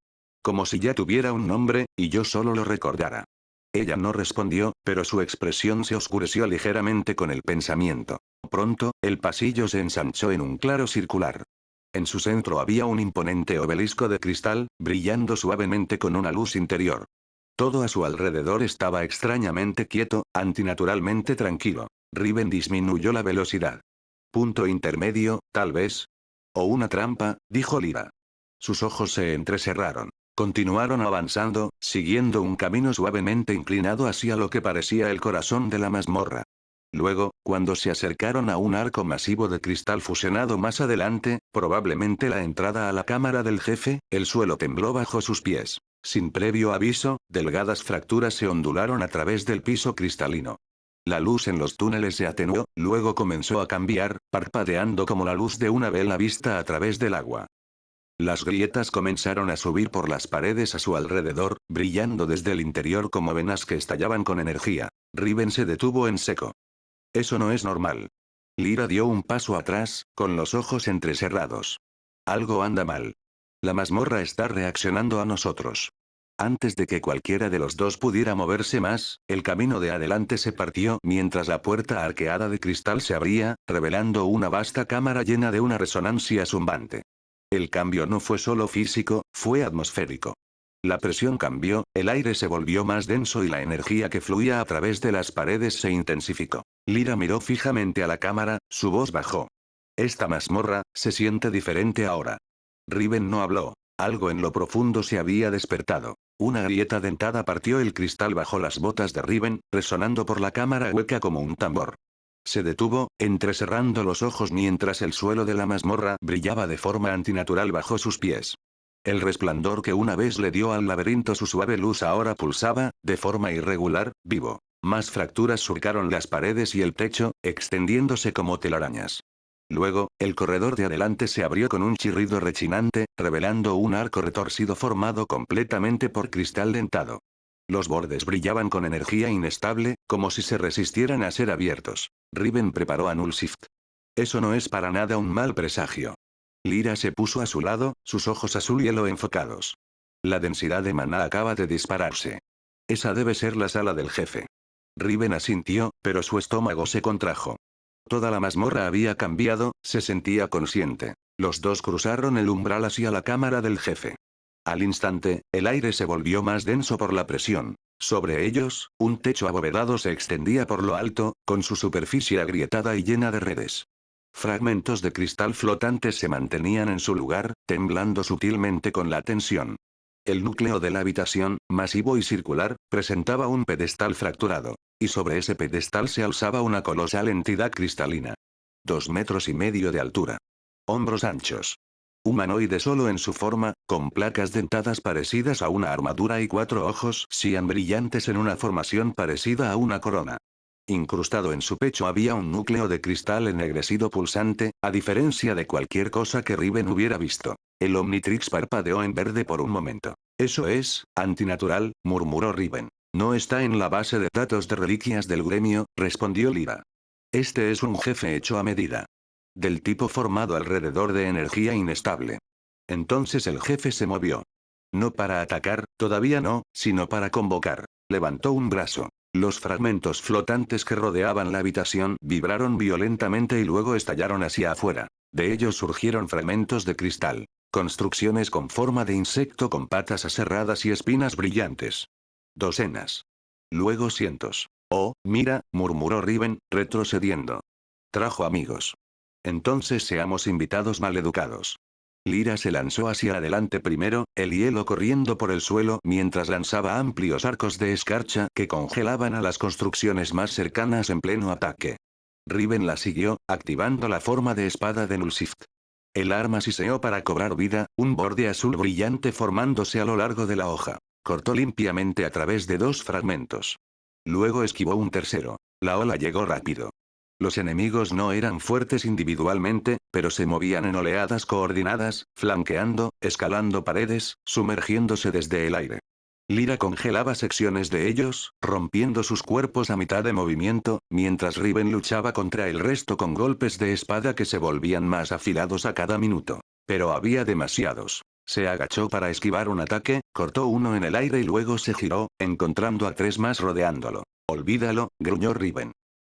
Como si ya tuviera un nombre, y yo solo lo recordara. Ella no respondió, pero su expresión se oscureció ligeramente con el pensamiento. Pronto, el pasillo se ensanchó en un claro circular. En su centro había un imponente obelisco de cristal, brillando suavemente con una luz interior. Todo a su alrededor estaba extrañamente quieto, antinaturalmente tranquilo. Riven disminuyó la velocidad. Punto intermedio, tal vez. O una trampa, dijo Lyra. Sus ojos se entrecerraron. Continuaron avanzando, siguiendo un camino suavemente inclinado hacia lo que parecía el corazón de la mazmorra. Luego, cuando se acercaron a un arco masivo de cristal fusionado más adelante, probablemente la entrada a la cámara del jefe, el suelo tembló bajo sus pies. Sin previo aviso, delgadas fracturas se ondularon a través del piso cristalino. La luz en los túneles se atenuó, luego comenzó a cambiar, parpadeando como la luz de una vela vista a través del agua. Las grietas comenzaron a subir por las paredes a su alrededor, brillando desde el interior como venas que estallaban con energía. Riven se detuvo en seco. Eso no es normal. Lyra dio un paso atrás, con los ojos entrecerrados. Algo anda mal. La mazmorra está reaccionando a nosotros. Antes de que cualquiera de los dos pudiera moverse más, el camino de adelante se partió mientras la puerta arqueada de cristal se abría, revelando una vasta cámara llena de una resonancia zumbante. El cambio no fue solo físico, fue atmosférico. La presión cambió, el aire se volvió más denso y la energía que fluía a través de las paredes se intensificó. Lyra miró fijamente a la cámara, su voz bajó. Esta mazmorra, se siente diferente ahora. Riven no habló. Algo en lo profundo se había despertado. Una grieta dentada partió el cristal bajo las botas de Riven, resonando por la cámara hueca como un tambor. Se detuvo, entrecerrando los ojos mientras el suelo de la mazmorra brillaba de forma antinatural bajo sus pies. El resplandor que una vez le dio al laberinto su suave luz ahora pulsaba, de forma irregular, vivo. Más fracturas surcaron las paredes y el techo, extendiéndose como telarañas. Luego, el corredor de adelante se abrió con un chirrido rechinante, revelando un arco retorcido formado completamente por cristal dentado. Los bordes brillaban con energía inestable, como si se resistieran a ser abiertos. Riven preparó a Nullsift. Eso no es para nada un mal presagio. Lyra se puso a su lado, sus ojos azul hielo enfocados. La densidad de maná acaba de dispararse. Esa debe ser la sala del jefe. Riven asintió, pero su estómago se contrajo. Toda la mazmorra había cambiado, se sentía consciente. Los dos cruzaron el umbral hacia la cámara del jefe. Al instante, el aire se volvió más denso por la presión. Sobre ellos, un techo abovedado se extendía por lo alto, con su superficie agrietada y llena de redes. Fragmentos de cristal flotantes se mantenían en su lugar, temblando sutilmente con la tensión. El núcleo de la habitación, masivo y circular, presentaba un pedestal fracturado. Y sobre ese pedestal se alzaba una colosal entidad cristalina. 2,5 metros de altura. Hombros anchos. Humanoide solo en su forma, con placas dentadas parecidas a una armadura y 4 ojos cian brillantes en una formación parecida a una corona. Incrustado en su pecho había un núcleo de cristal ennegrecido pulsante, a diferencia de cualquier cosa que Riven hubiera visto. El Omnitrix parpadeó en verde por un momento. Eso es, antinatural, murmuró Riven. No está en la base de datos de reliquias del gremio, respondió Lyra. Este es un jefe hecho a medida. Del tipo formado alrededor de energía inestable. Entonces el jefe se movió. No para atacar, todavía no, sino para convocar. Levantó un brazo. Los fragmentos flotantes que rodeaban la habitación vibraron violentamente y luego estallaron hacia afuera. De ellos surgieron fragmentos de cristal. Construcciones con forma de insecto con patas aserradas y espinas brillantes. Docenas. Luego cientos. Oh, mira, murmuró Riven, retrocediendo. Trajo amigos. Entonces seamos invitados maleducados. Lyra se lanzó hacia adelante primero, el hielo corriendo por el suelo mientras lanzaba amplios arcos de escarcha que congelaban a las construcciones más cercanas en pleno ataque. Riven la siguió, activando la forma de espada de Nullsift. El arma siseó para cobrar vida, un borde azul brillante formándose a lo largo de la hoja. Cortó limpiamente a través de 2 fragmentos. Luego esquivó un tercero. La ola llegó rápido. Los enemigos no eran fuertes individualmente, pero se movían en oleadas coordinadas, flanqueando, escalando paredes, sumergiéndose desde el aire. Lyra congelaba secciones de ellos, rompiendo sus cuerpos a mitad de movimiento, mientras Riven luchaba contra el resto con golpes de espada que se volvían más afilados a cada minuto. Pero había demasiados. Se agachó para esquivar un ataque, cortó uno en el aire y luego se giró, encontrando a 3 más rodeándolo. Olvídalo, gruñó Riven.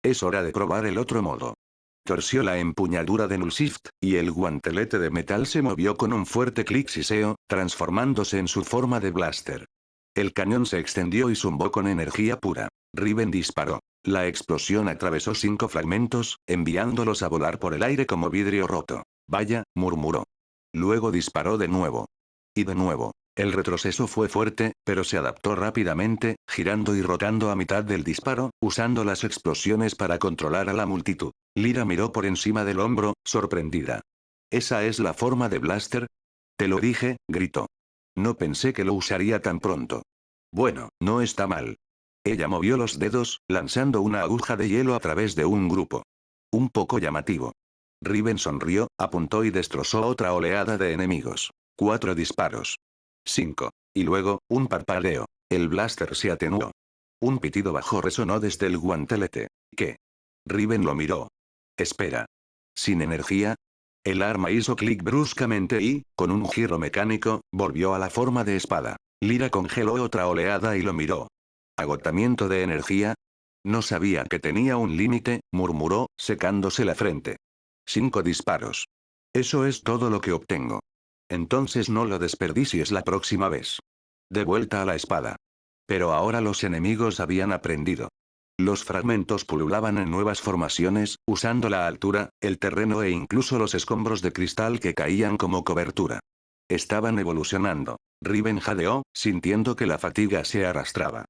Es hora de probar el otro modo. Torció la empuñadura de Nullsift, y el guantelete de metal se movió con un fuerte clic siseo, transformándose en su forma de blaster. El cañón se extendió y zumbó con energía pura. Riven disparó. La explosión atravesó 5 fragmentos, enviándolos a volar por el aire como vidrio roto. Vaya, murmuró. Luego disparó de nuevo. Y de nuevo. El retroceso fue fuerte, pero se adaptó rápidamente, girando y rotando a mitad del disparo, usando las explosiones para controlar a la multitud. Lyra miró por encima del hombro, sorprendida. ¿Esa es la forma de Blaster? Te lo dije, gritó. No pensé que lo usaría tan pronto. Bueno, no está mal. Ella movió los dedos, lanzando una aguja de hielo a través de un grupo. Un poco llamativo. Riven sonrió, apuntó y destrozó otra oleada de enemigos. 4 disparos. 5. Y luego, un parpadeo. El blaster se atenuó. Un pitido bajo resonó desde el guantelete. ¿Qué? Riven lo miró. Espera. ¿Sin energía? El arma hizo clic bruscamente y, con un giro mecánico, volvió a la forma de espada. Lyra congeló otra oleada y lo miró. ¿Agotamiento de energía? No sabía que tenía un límite, murmuró, secándose la frente. 5 disparos. Eso es todo lo que obtengo. Entonces no lo desperdicies la próxima vez. De vuelta a la espada. Pero ahora los enemigos habían aprendido. Los fragmentos pululaban en nuevas formaciones, usando la altura, el terreno e incluso los escombros de cristal que caían como cobertura. Estaban evolucionando. Riven jadeó, sintiendo que la fatiga se arrastraba.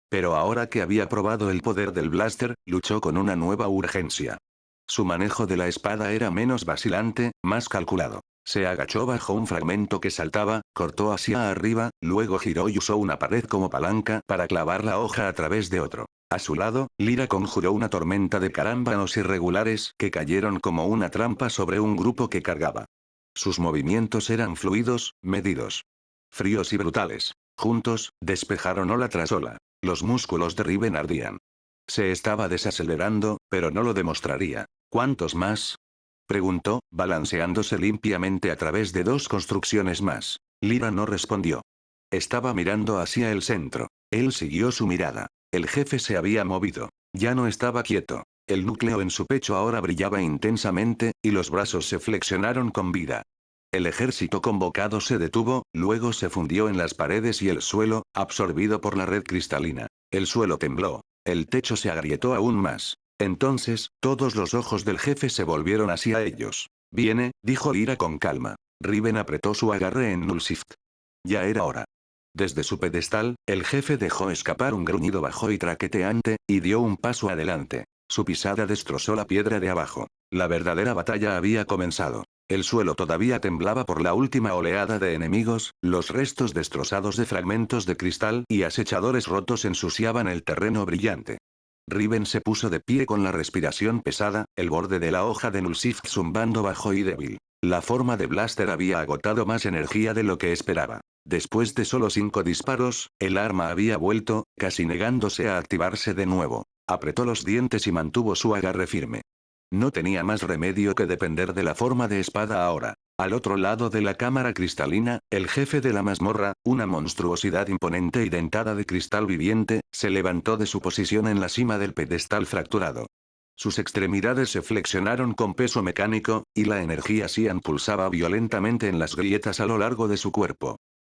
Pero ahora que había probado el poder del blaster, luchó con una nueva urgencia. Su manejo de la espada era menos vacilante, más calculado. Se agachó bajo un fragmento que saltaba, cortó hacia arriba, luego giró y usó una pared como palanca para clavar la hoja a través de otro. A su lado, Lyra conjuró una tormenta de carámbanos irregulares que cayeron como una trampa sobre un grupo que cargaba. Sus movimientos eran fluidos, medidos. Fríos y brutales. Juntos, despejaron ola tras ola. Los músculos de Riven ardían. Se estaba desacelerando, pero no lo demostraría. ¿Cuántos más? Preguntó, balanceándose limpiamente a través de 2 construcciones más. Lyra no respondió. Estaba mirando hacia el centro. Él siguió su mirada. El jefe se había movido. Ya no estaba quieto. El núcleo en su pecho ahora brillaba intensamente, y los brazos se flexionaron con vida. El ejército convocado se detuvo, luego se fundió en las paredes y el suelo, absorbido por la red cristalina. El suelo tembló. El techo se agrietó aún más. Entonces, todos los ojos del jefe se volvieron hacia ellos. Viene, dijo Lyra con calma. Riven apretó su agarre en Null Shift. Ya era hora. Desde su pedestal, el jefe dejó escapar un gruñido bajo y traqueteante, y dio un paso adelante. Su pisada destrozó la piedra de abajo. La verdadera batalla había comenzado. El suelo todavía temblaba por la última oleada de enemigos, los restos destrozados de fragmentos de cristal y acechadores rotos ensuciaban el terreno brillante. Riven se puso de pie con la respiración pesada, el borde de la hoja de Nullsift zumbando bajo y débil. La forma de Blaster había agotado más energía de lo que esperaba. Después de solo 5 disparos, el arma había vuelto, casi negándose a activarse de nuevo. Apretó los dientes y mantuvo su agarre firme. No tenía más remedio que depender de la forma de espada ahora. Al otro lado de la cámara cristalina, el jefe de la mazmorra, una monstruosidad imponente y dentada de cristal viviente, se levantó de su posición en la cima del pedestal fracturado. Sus extremidades se flexionaron con peso mecánico, y la energía Xian pulsaba violentamente en las grietas a lo largo de su cuerpo.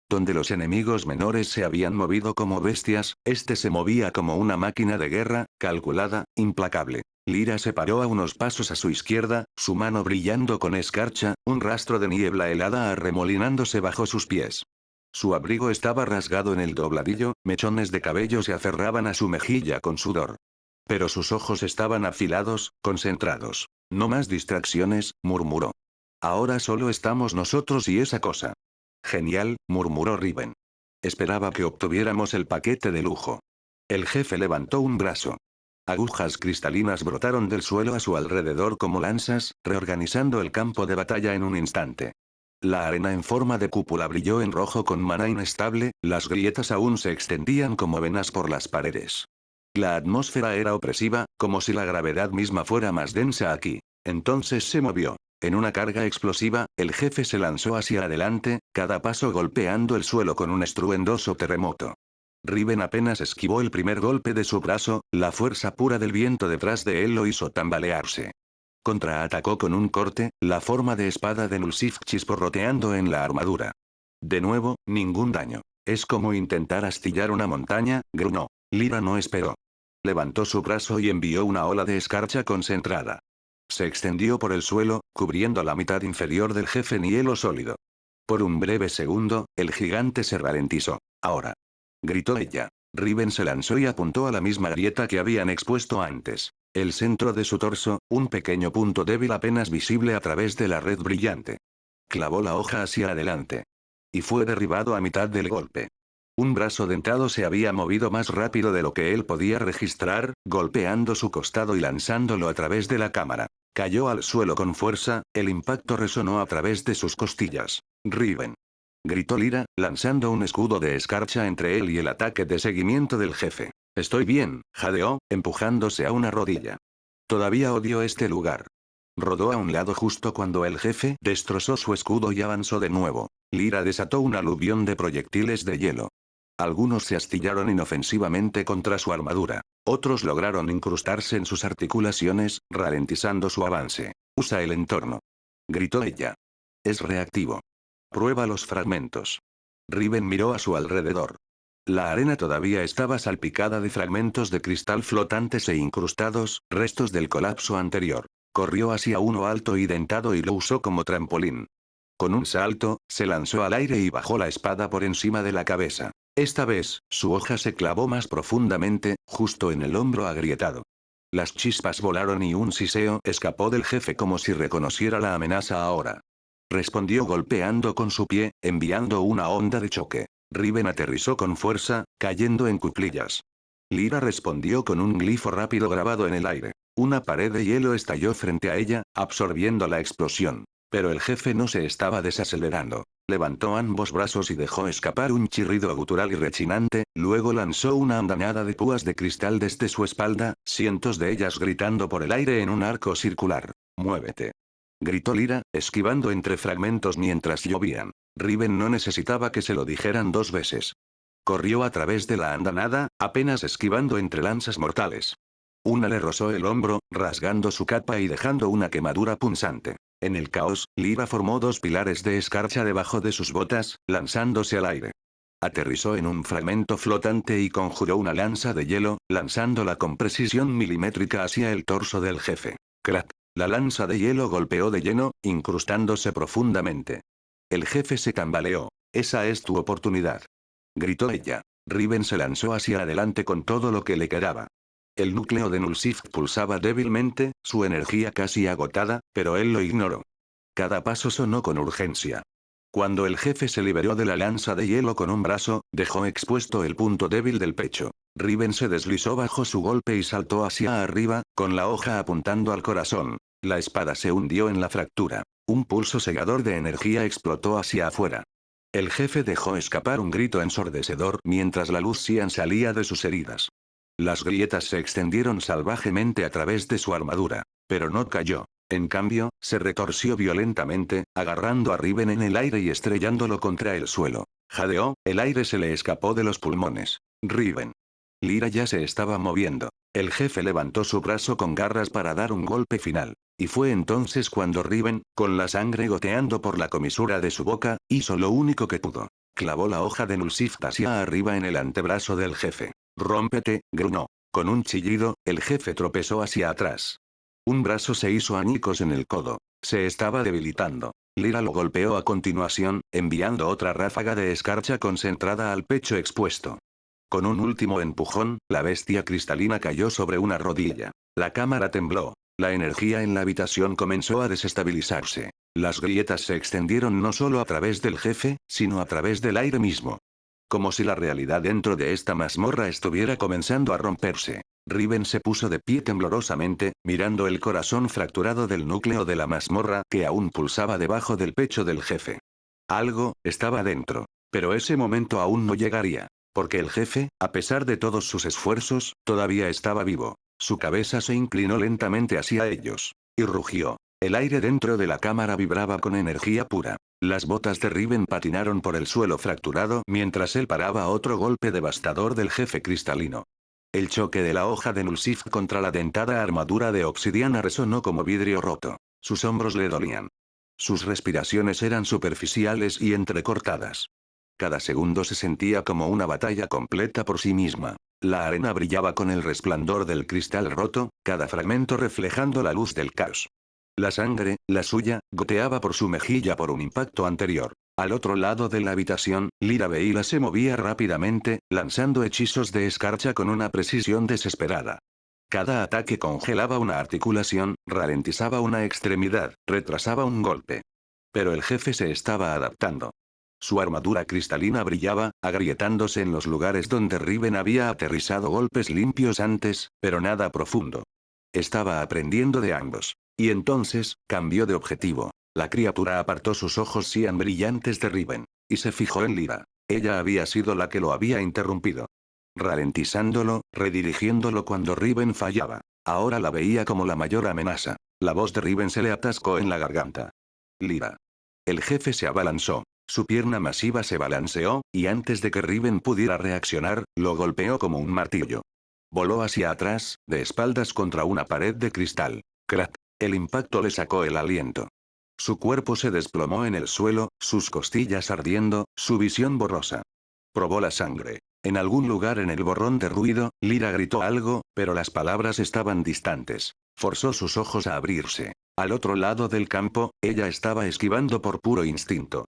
Donde los enemigos menores se habían movido como bestias, este se movía como una máquina de guerra, calculada, implacable. Lyra se paró a unos pasos a su izquierda, su mano brillando con escarcha, un rastro de niebla helada arremolinándose bajo sus pies. Su abrigo estaba rasgado en el dobladillo, mechones de cabello se aferraban a su mejilla con sudor. Pero sus ojos estaban afilados, concentrados. No más distracciones, murmuró. Ahora solo estamos nosotros y esa cosa. Genial, murmuró Riven. Esperaba que obtuviéramos el paquete de lujo. El jefe levantó un brazo. Agujas cristalinas brotaron del suelo a su alrededor como lanzas, reorganizando el campo de batalla en un instante. La arena en forma de cúpula brilló en rojo con maná inestable, las grietas aún se extendían como venas por las paredes. La atmósfera era opresiva, como si la gravedad misma fuera más densa aquí. Entonces se movió. En una carga explosiva, el jefe se lanzó hacia adelante, cada paso golpeando el suelo con un estruendoso terremoto. Riven apenas esquivó el primer golpe de su brazo, la fuerza pura del viento detrás de él lo hizo tambalearse. Contraatacó con un corte, la forma de espada de Nullsift chisporroteando en la armadura. De nuevo, ningún daño. Es como intentar astillar una montaña, gruñó. Lyra no esperó. Levantó su brazo y envió una ola de escarcha concentrada. Se extendió por el suelo, cubriendo la mitad inferior del jefe en hielo sólido. Por un breve segundo, el gigante se ralentizó. Ahora. Gritó ella. Riven se lanzó y apuntó a la misma grieta que habían expuesto antes. El centro de su torso, un pequeño punto débil apenas visible a través de la red brillante. Clavó la hoja hacia adelante. Y fue derribado a mitad del golpe. Un brazo dentado se había movido más rápido de lo que él podía registrar, golpeando su costado y lanzándolo a través de la cámara. Cayó al suelo con fuerza, el impacto resonó a través de sus costillas. Riven. Gritó Lyra, lanzando un escudo de escarcha entre él y el ataque de seguimiento del jefe. Estoy bien, jadeó, empujándose a una rodilla. Todavía odio este lugar. Rodó a un lado justo cuando el jefe destrozó su escudo y avanzó de nuevo. Lyra desató un aluvión de proyectiles de hielo. Algunos se astillaron inofensivamente contra su armadura. Otros lograron incrustarse en sus articulaciones, ralentizando su avance. Usa el entorno. Gritó ella. Es reactivo. Prueba los fragmentos. Riven miró a su alrededor. La arena todavía estaba salpicada de fragmentos de cristal flotantes e incrustados, restos del colapso anterior. Corrió hacia uno alto y dentado y lo usó como trampolín. Con un salto, se lanzó al aire y bajó la espada por encima de la cabeza. Esta vez, su hoja se clavó más profundamente, justo en el hombro agrietado. Las chispas volaron y un siseo escapó del jefe como si reconociera la amenaza ahora. Respondió golpeando con su pie, enviando una onda de choque. Riven aterrizó con fuerza, cayendo en cuclillas. Lyra respondió con un glifo rápido grabado en el aire. Una pared de hielo estalló frente a ella, absorbiendo la explosión. Pero el jefe no se estaba desacelerando. Levantó ambos brazos y dejó escapar un chirrido gutural y rechinante, luego lanzó una andanada de púas de cristal desde su espalda, cientos de ellas gritando por el aire en un arco circular. ¡Muévete! Gritó Lyra, esquivando entre fragmentos mientras llovían. Riven no necesitaba que se lo dijeran 2 veces. Corrió a través de la andanada, apenas esquivando entre lanzas mortales. Una le rozó el hombro, rasgando su capa y dejando una quemadura punzante. En el caos, Lyra formó dos pilares de escarcha debajo de sus botas, lanzándose al aire. Aterrizó en un fragmento flotante y conjuró una lanza de hielo, lanzándola con precisión milimétrica hacia el torso del jefe. Crack. La lanza de hielo golpeó de lleno, incrustándose profundamente. El jefe se tambaleó. Esa es tu oportunidad. Gritó ella. Riven se lanzó hacia adelante con todo lo que le quedaba. El núcleo de Nullsift pulsaba débilmente, su energía casi agotada, pero él lo ignoró. Cada paso sonó con urgencia. Cuando el jefe se liberó de la lanza de hielo con un brazo, dejó expuesto el punto débil del pecho. Riven se deslizó bajo su golpe y saltó hacia arriba, con la hoja apuntando al corazón. La espada se hundió en la fractura. Un pulso cegador de energía explotó hacia afuera. El jefe dejó escapar un grito ensordecedor mientras la luz cian salía de sus heridas. Las grietas se extendieron salvajemente a través de su armadura. Pero no cayó. En cambio, se retorció violentamente, agarrando a Riven en el aire y estrellándolo contra el suelo. Jadeó, el aire se le escapó de los pulmones. Riven. Lyra ya se estaba moviendo. El jefe levantó su brazo con garras para dar un golpe final. Y fue entonces cuando Riven, con la sangre goteando por la comisura de su boca, hizo lo único que pudo. Clavó la hoja de Nullsift hacia arriba en el antebrazo del jefe. «Rómpete», gruñó. Con un chillido, el jefe tropezó hacia atrás. Un brazo se hizo añicos en el codo. Se estaba debilitando. Lyra lo golpeó a continuación, enviando otra ráfaga de escarcha concentrada al pecho expuesto. Con un último empujón, la bestia cristalina cayó sobre una rodilla. La cámara tembló. La energía en la habitación comenzó a desestabilizarse. Las grietas se extendieron no solo a través del jefe, sino a través del aire mismo. Como si la realidad dentro de esta mazmorra estuviera comenzando a romperse. Riven se puso de pie temblorosamente, mirando el corazón fracturado del núcleo de la mazmorra que aún pulsaba debajo del pecho del jefe. Algo estaba dentro. Pero ese momento aún no llegaría. Porque el jefe, a pesar de todos sus esfuerzos, todavía estaba vivo. Su cabeza se inclinó lentamente hacia ellos. Y rugió. El aire dentro de la cámara vibraba con energía pura. Las botas de Riven patinaron por el suelo fracturado mientras él paraba otro golpe devastador del jefe cristalino. El choque de la hoja de Nullsift contra la dentada armadura de obsidiana resonó como vidrio roto. Sus hombros le dolían. Sus respiraciones eran superficiales y entrecortadas. Cada segundo se sentía como una batalla completa por sí misma. La arena brillaba con el resplandor del cristal roto, cada fragmento reflejando la luz del caos. La sangre, la suya, goteaba por su mejilla por un impacto anterior. Al otro lado de la habitación, Lyra Veila se movía rápidamente, lanzando hechizos de escarcha con una precisión desesperada. Cada ataque congelaba una articulación, ralentizaba una extremidad, retrasaba un golpe. Pero el jefe se estaba adaptando. Su armadura cristalina brillaba, agrietándose en los lugares donde Riven había aterrizado golpes limpios antes, pero nada profundo. Estaba aprendiendo de ambos. Y entonces, cambió de objetivo. La criatura apartó sus ojos cian brillantes de Riven. Y se fijó en Lyra. Ella había sido la que lo había interrumpido. Ralentizándolo, redirigiéndolo cuando Riven fallaba. Ahora la veía como la mayor amenaza. La voz de Riven se le atascó en la garganta. Lyra. El jefe se abalanzó. Su pierna masiva se balanceó, y antes de que Riven pudiera reaccionar, lo golpeó como un martillo. Voló hacia atrás, de espaldas contra una pared de cristal. Crack. El impacto le sacó el aliento. Su cuerpo se desplomó en el suelo, sus costillas ardiendo, su visión borrosa. Probó la sangre. En algún lugar en el borrón de ruido, Lyra gritó algo, pero las palabras estaban distantes. Forzó sus ojos a abrirse. Al otro lado del campo, ella estaba esquivando por puro instinto.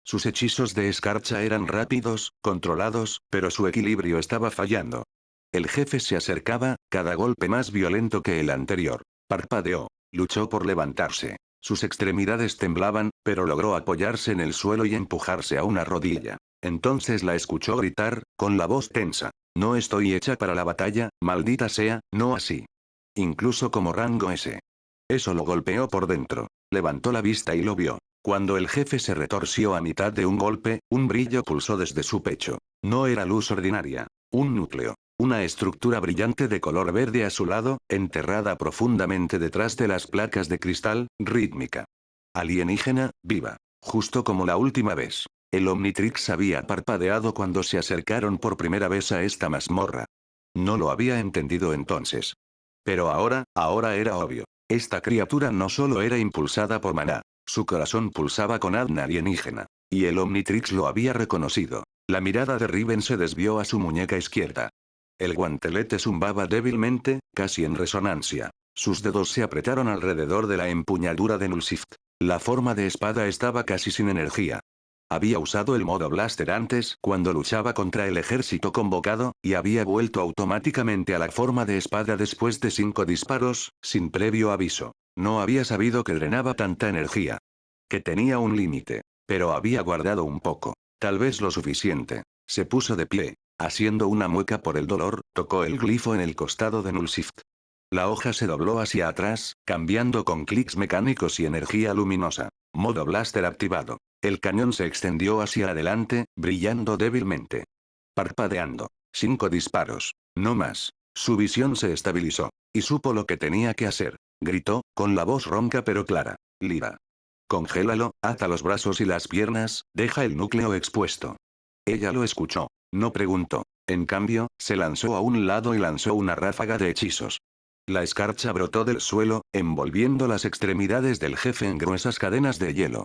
Sus hechizos de escarcha eran rápidos, controlados, pero su equilibrio estaba fallando. El jefe se acercaba, cada golpe más violento que el anterior. Parpadeó. Luchó por levantarse. Sus extremidades temblaban, pero logró apoyarse en el suelo y empujarse a una rodilla. Entonces la escuchó gritar, con la voz tensa. No estoy hecha para la batalla, maldita sea, no así. Incluso como rango S. Eso lo golpeó por dentro. Levantó la vista y lo vio. Cuando el jefe se retorció a mitad de un golpe, un brillo pulsó desde su pecho. No era luz ordinaria. Un núcleo. Una estructura brillante de color verde azulado, enterrada profundamente detrás de las placas de cristal, rítmica. Alienígena, viva. Justo como la última vez. El Omnitrix había parpadeado cuando se acercaron por primera vez a esta mazmorra. No lo había entendido entonces. Pero ahora era obvio. Esta criatura no solo era impulsada por maná, su corazón pulsaba con alma alienígena. Y el Omnitrix lo había reconocido. La mirada de Riven se desvió a su muñeca izquierda. El guantelete zumbaba débilmente, casi en resonancia. Sus dedos se apretaron alrededor de la empuñadura de Nullsift. La forma de espada estaba casi sin energía. Había usado el modo blaster antes cuando luchaba contra el ejército convocado, y había vuelto automáticamente a la forma de espada después de 5 disparos, sin previo aviso. No había sabido que drenaba tanta energía. Que tenía un límite. Pero había guardado un poco. Tal vez lo suficiente. Se puso de pie. Haciendo una mueca por el dolor, tocó el glifo en el costado de Nullsift. La hoja se dobló hacia atrás, cambiando con clics mecánicos y energía luminosa. Modo blaster activado. El cañón se extendió hacia adelante, brillando débilmente. Parpadeando. 5 disparos. No más. Su visión se estabilizó. Y supo lo que tenía que hacer. Gritó, con la voz ronca pero clara. Lyra. Congélalo, ata los brazos y las piernas, deja el núcleo expuesto. Ella lo escuchó. No preguntó. En cambio, se lanzó a un lado y lanzó una ráfaga de hechizos. La escarcha brotó del suelo, envolviendo las extremidades del jefe en gruesas cadenas de hielo.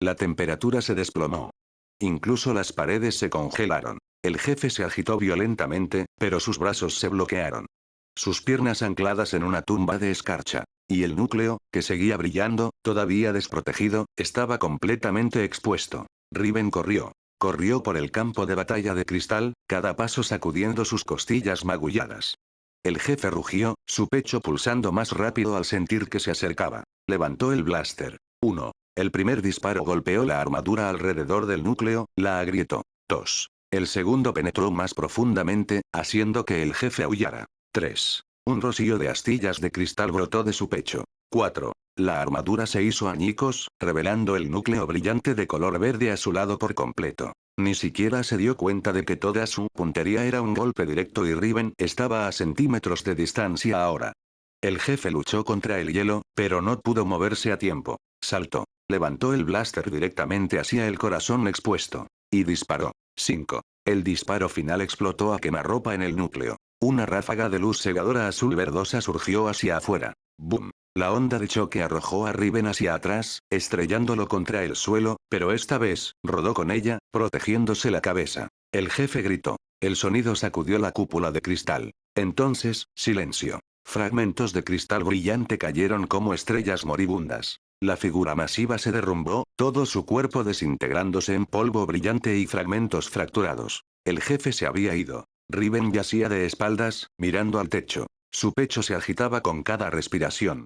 La temperatura se desplomó. Incluso las paredes se congelaron. El jefe se agitó violentamente, pero sus brazos se bloquearon. Sus piernas ancladas en una tumba de escarcha. Y el núcleo, que seguía brillando, todavía desprotegido, estaba completamente expuesto. Riven corrió. Corrió por el campo de batalla de cristal, cada paso sacudiendo sus costillas magulladas. El jefe rugió, su pecho pulsando más rápido al sentir que se acercaba. Levantó el blaster. 1. El primer disparo golpeó la armadura alrededor del núcleo, la agrietó. 2. El segundo penetró más profundamente, haciendo que el jefe aullara. 3. Un rocío de astillas de cristal brotó de su pecho. 4. La armadura se hizo añicos, revelando el núcleo brillante de color verde azulado por completo. Ni siquiera se dio cuenta de que toda su puntería era un golpe directo y Riven estaba a centímetros de distancia ahora. El jefe luchó contra el hielo, pero no pudo moverse a tiempo. Saltó. Levantó el blaster directamente hacia el corazón expuesto. Y disparó. 5. El disparo final explotó a quemarropa en el núcleo. Una ráfaga de luz cegadora azul verdosa surgió hacia afuera. ¡Bum! La onda de choque arrojó a Riven hacia atrás, estrellándolo contra el suelo, pero esta vez, rodó con ella, protegiéndose la cabeza. El jefe gritó. El sonido sacudió la cúpula de cristal. Entonces, silencio. Fragmentos de cristal brillante cayeron como estrellas moribundas. La figura masiva se derrumbó, todo su cuerpo desintegrándose en polvo brillante y fragmentos fracturados. El jefe se había ido. Riven yacía de espaldas, mirando al techo. Su pecho se agitaba con cada respiración.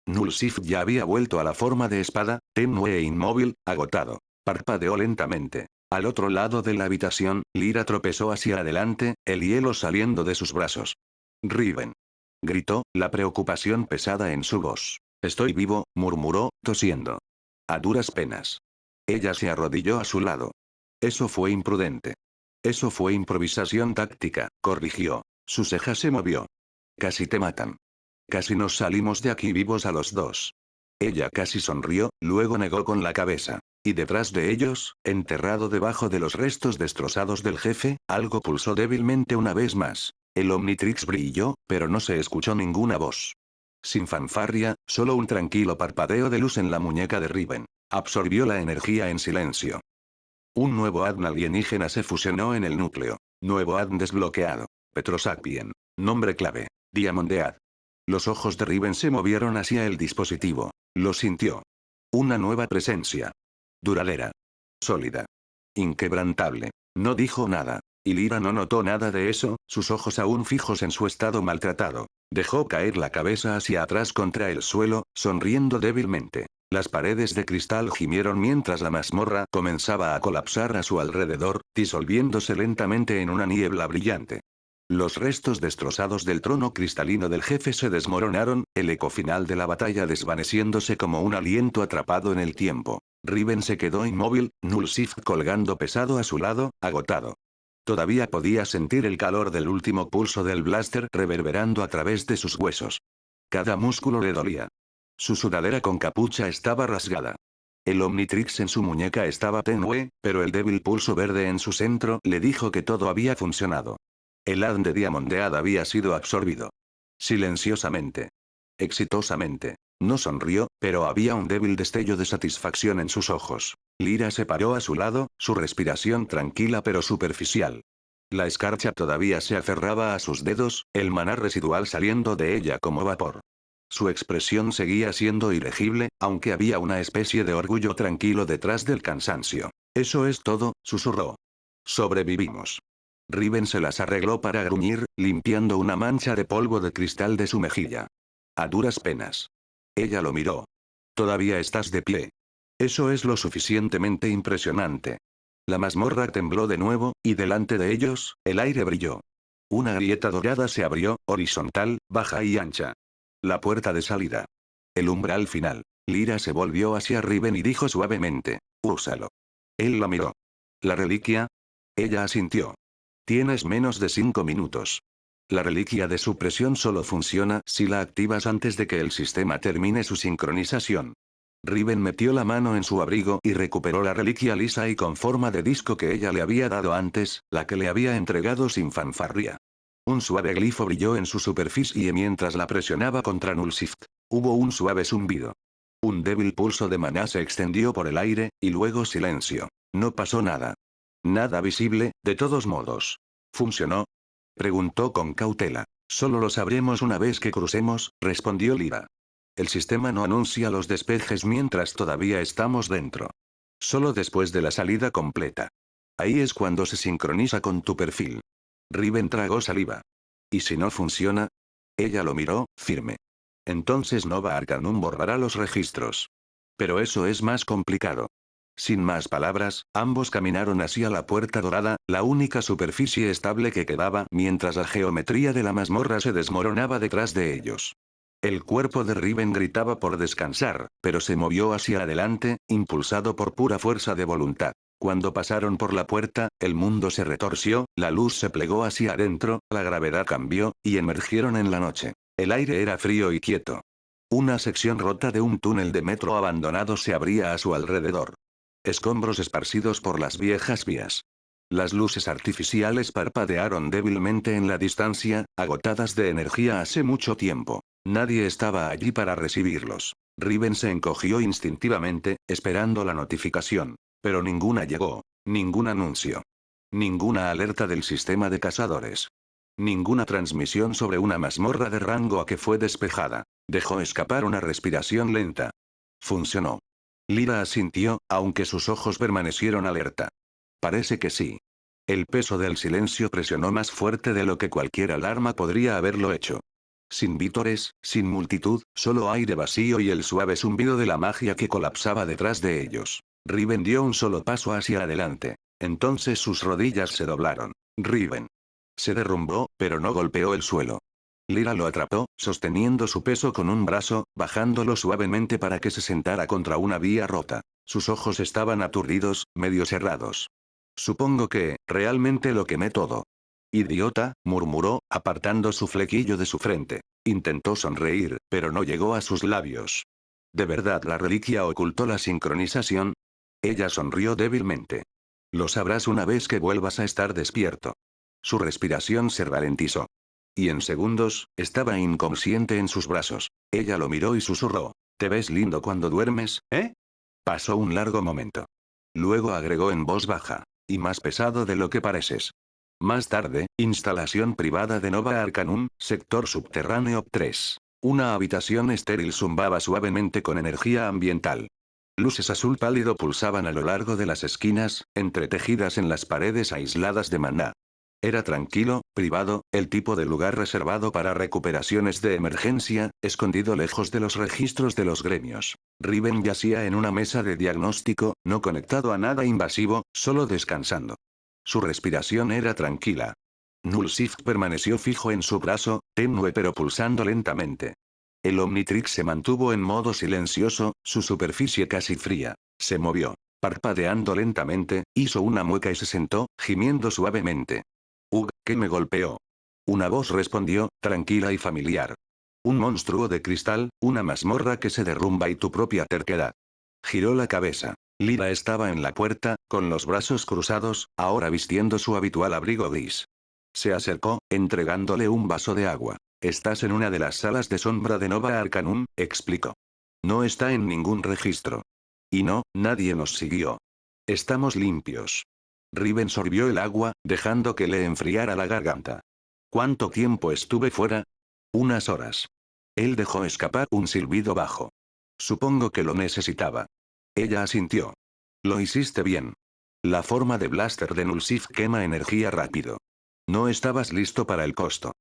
Nullsift ya había vuelto a la forma de espada, tenue e inmóvil, agotado. Parpadeó lentamente. Al otro lado de la habitación, Lyra tropezó hacia adelante, el hielo saliendo de sus brazos. Riven. Gritó, la preocupación pesada en su voz. Estoy vivo, murmuró, tosiendo. A duras penas. Ella se arrodilló a su lado. Eso fue imprudente. Eso fue improvisación táctica, corrigió. Su ceja se movió. Casi te matan. Casi nos salimos de aquí vivos a los dos. Ella casi sonrió, luego negó con la cabeza. Y detrás de ellos, enterrado debajo de los restos destrozados del jefe, algo pulsó débilmente una vez más. El Omnitrix brilló, pero no se escuchó ninguna voz. Sin fanfarria, solo un tranquilo parpadeo de luz en la muñeca de Riven. Absorbió la energía en silencio. Un nuevo ADN alienígena se fusionó en el núcleo. Nuevo ADN desbloqueado. Petrosapien. Nombre clave. Diamondead. Los ojos de Riven se movieron hacia el dispositivo. Lo sintió. Una nueva presencia. Duradera. Sólida. Inquebrantable. No dijo nada. Y Lyra no notó nada de eso, sus ojos aún fijos en su estado maltratado. Dejó caer la cabeza hacia atrás contra el suelo, sonriendo débilmente. Las paredes de cristal gimieron mientras la mazmorra comenzaba a colapsar a su alrededor, disolviéndose lentamente en una niebla brillante. Los restos destrozados del trono cristalino del jefe se desmoronaron, el eco final de la batalla desvaneciéndose como un aliento atrapado en el tiempo. Riven se quedó inmóvil, Nullsift colgando pesado a su lado, agotado. Todavía podía sentir el calor del último pulso del blaster reverberando a través de sus huesos. Cada músculo le dolía. Su sudadera con capucha estaba rasgada. El Omnitrix en su muñeca estaba tenue, pero el débil pulso verde en su centro le dijo que todo había funcionado. El ADN de Diamondead había sido absorbido. Silenciosamente. Exitosamente. No sonrió, pero había un débil destello de satisfacción en sus ojos. Lyra se paró a su lado, su respiración tranquila pero superficial. La escarcha todavía se aferraba a sus dedos, el maná residual saliendo de ella como vapor. Su expresión seguía siendo ilegible, aunque había una especie de orgullo tranquilo detrás del cansancio. Eso es todo, susurró. Sobrevivimos. Riven se las arregló para gruñir, limpiando una mancha de polvo de cristal de su mejilla. A duras penas. Ella lo miró. Todavía estás de pie. Eso es lo suficientemente impresionante. La mazmorra tembló de nuevo, y delante de ellos, el aire brilló. Una grieta dorada se abrió, horizontal, baja y ancha. La puerta de salida. El umbral final. Lyra se volvió hacia Riven y dijo suavemente: úsalo. Él la miró. ¿La reliquia? Ella asintió. Tienes menos de 5 minutos. La reliquia de supresión solo funciona si la activas antes de que el sistema termine su sincronización. Riven metió la mano en su abrigo y recuperó la reliquia lisa y con forma de disco que ella le había dado antes, la que le había entregado sin fanfarria. Un suave glifo brilló en su superficie mientras la presionaba contra Nullsift. Hubo un suave zumbido. Un débil pulso de maná se extendió por el aire, y luego silencio. No pasó nada. Nada visible, de todos modos. ¿Funcionó? Preguntó con cautela. Solo lo sabremos una vez que crucemos, respondió Lyra. El sistema no anuncia los despejes mientras todavía estamos dentro. Solo después de la salida completa. Ahí es cuando se sincroniza con tu perfil. Riven tragó saliva. ¿Y si no funciona? Ella lo miró, firme. Entonces Nova Arcanum borrará los registros. Pero eso es más complicado. Sin más palabras, ambos caminaron hacia la puerta dorada, la única superficie estable que quedaba, mientras la geometría de la mazmorra se desmoronaba detrás de ellos. El cuerpo de Riven gritaba por descansar, pero se movió hacia adelante, impulsado por pura fuerza de voluntad. Cuando pasaron por la puerta, el mundo se retorció, la luz se plegó hacia adentro, la gravedad cambió, y emergieron en la noche. El aire era frío y quieto. Una sección rota de un túnel de metro abandonado se abría a su alrededor. Escombros esparcidos por las viejas vías. Las luces artificiales parpadearon débilmente en la distancia, agotadas de energía hace mucho tiempo. Nadie estaba allí para recibirlos. Riven se encogió instintivamente, esperando la notificación. Pero ninguna llegó. Ningún anuncio. Ninguna alerta del sistema de cazadores. Ninguna transmisión sobre una mazmorra de rango A que fue despejada. Dejó escapar una respiración lenta. Funcionó. Lyra asintió, aunque sus ojos permanecieron alerta. Parece que sí. El peso del silencio presionó más fuerte de lo que cualquier alarma podría haberlo hecho. Sin vítores, sin multitud, solo aire vacío y el suave zumbido de la magia que colapsaba detrás de ellos. Riven dio un solo paso hacia adelante. Entonces sus rodillas se doblaron. Riven. Se derrumbó, pero no golpeó el suelo. Lyra lo atrapó, sosteniendo su peso con un brazo, bajándolo suavemente para que se sentara contra una vía rota. Sus ojos estaban aturdidos, medio cerrados. Supongo que, realmente lo quemé todo. Idiota, murmuró, apartando su flequillo de su frente. Intentó sonreír, pero no llegó a sus labios. ¿De verdad la reliquia ocultó la sincronización? Ella sonrió débilmente. Lo sabrás una vez que vuelvas a estar despierto. Su respiración se ralentizó. Y en segundos, estaba inconsciente en sus brazos. Ella lo miró y susurró. ¿Te ves lindo cuando duermes, eh? Pasó un largo momento. Luego agregó en voz baja. Y más pesado de lo que pareces. Más tarde, instalación privada de Nova Arcanum, sector subterráneo 3. Una habitación estéril zumbaba suavemente con energía ambiental. Luces azul pálido pulsaban a lo largo de las esquinas, entretejidas en las paredes aisladas de maná. Era tranquilo, privado, el tipo de lugar reservado para recuperaciones de emergencia, escondido lejos de los registros de los gremios. Riven yacía en una mesa de diagnóstico, no conectado a nada invasivo, solo descansando. Su respiración era tranquila. Nullsift permaneció fijo en su brazo, tenue pero pulsando lentamente. El Omnitrix se mantuvo en modo silencioso, su superficie casi fría. Se movió. Parpadeando lentamente, hizo una mueca y se sentó, gimiendo suavemente. ¿Qué me golpeó? Una voz respondió, tranquila y familiar. Un monstruo de cristal, una mazmorra que se derrumba y tu propia terquedad. Giró la cabeza. Lyra estaba en la puerta, con los brazos cruzados, ahora vistiendo su habitual abrigo gris. Se acercó, entregándole un vaso de agua. Estás en una de las salas de sombra de Nova Arcanum, explicó. No está en ningún registro. Y no, nadie nos siguió. Estamos limpios. Riven sorbió el agua, dejando que le enfriara la garganta. ¿Cuánto tiempo estuve fuera? Unas horas. Él dejó escapar un silbido bajo. Supongo que lo necesitaba. Ella asintió. Lo hiciste bien. La forma de blaster de Nullsif quema energía rápido. No estabas listo para el costo.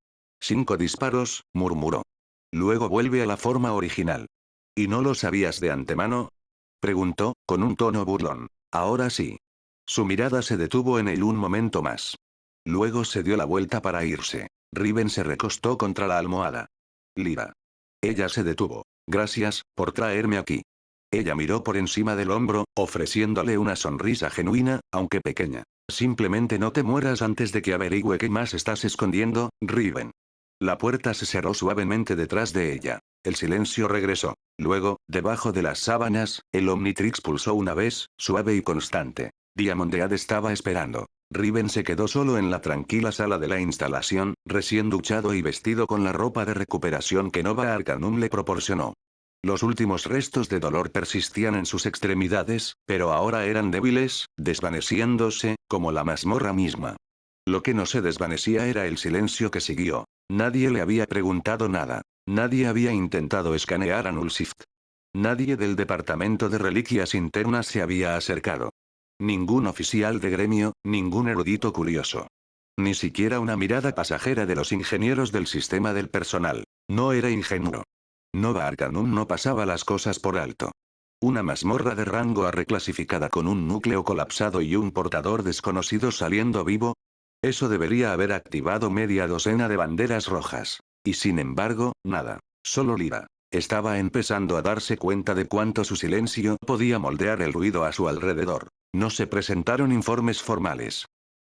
5 disparos, murmuró. Luego vuelve a la forma original. ¿Y no lo sabías de antemano? Preguntó, con un tono burlón. Ahora sí. Su mirada se detuvo en él un momento más. Luego se dio la vuelta para irse. Riven se recostó contra la almohada. Lyra. Ella se detuvo. Gracias, por traerme aquí. Ella miró por encima del hombro, ofreciéndole una sonrisa genuina, aunque pequeña. Simplemente no te mueras antes de que averigüe qué más estás escondiendo, Riven. La puerta se cerró suavemente detrás de ella. El silencio regresó. Luego, debajo de las sábanas, el Omnitrix pulsó una vez, suave y constante. Diamondead estaba esperando. Riven se quedó solo en la tranquila sala de la instalación, recién duchado y vestido con la ropa de recuperación que Nova Arcanum le proporcionó. Los últimos restos de dolor persistían en sus extremidades, pero ahora eran débiles, desvaneciéndose, como la mazmorra misma. Lo que no se desvanecía era el silencio que siguió. Nadie le había preguntado nada. Nadie había intentado escanear a Nullsift. Nadie del departamento de reliquias internas se había acercado. Ningún oficial de gremio, ningún erudito curioso. Ni siquiera una mirada pasajera de los ingenieros del sistema del personal. No era ingenuo. Nova Arcanum no pasaba las cosas por alto. Una mazmorra de rango A reclasificada con un núcleo colapsado y un portador desconocido saliendo vivo. Eso debería haber activado media docena de banderas rojas. Y sin embargo, nada. Solo Lyra. Estaba empezando a darse cuenta de cuánto su silencio podía moldear el ruido a su alrededor. No se presentaron informes formales.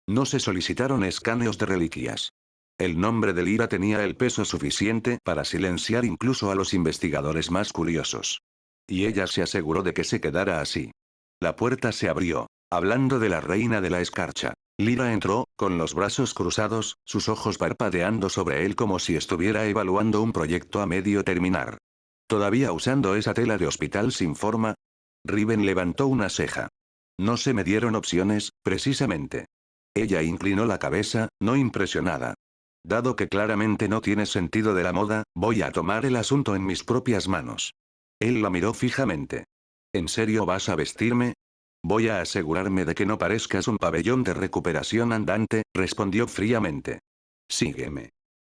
No se solicitaron escaneos de reliquias. El nombre de Lyra tenía el peso suficiente para silenciar incluso a los investigadores más curiosos. Y ella se aseguró de que se quedara así. La puerta se abrió. Hablando de la reina de la escarcha. Lyra entró, con los brazos cruzados, sus ojos parpadeando sobre él como si estuviera evaluando un proyecto a medio terminar. ¿Todavía usando esa tela de hospital sin forma? Riven levantó una ceja. No se me dieron opciones, precisamente. Ella inclinó la cabeza, no impresionada. Dado que claramente no tiene sentido de la moda, voy a tomar el asunto en mis propias manos. Él la miró fijamente. ¿En serio vas a vestirme? Voy a asegurarme de que no parezcas un pabellón de recuperación andante, respondió fríamente. Sígueme.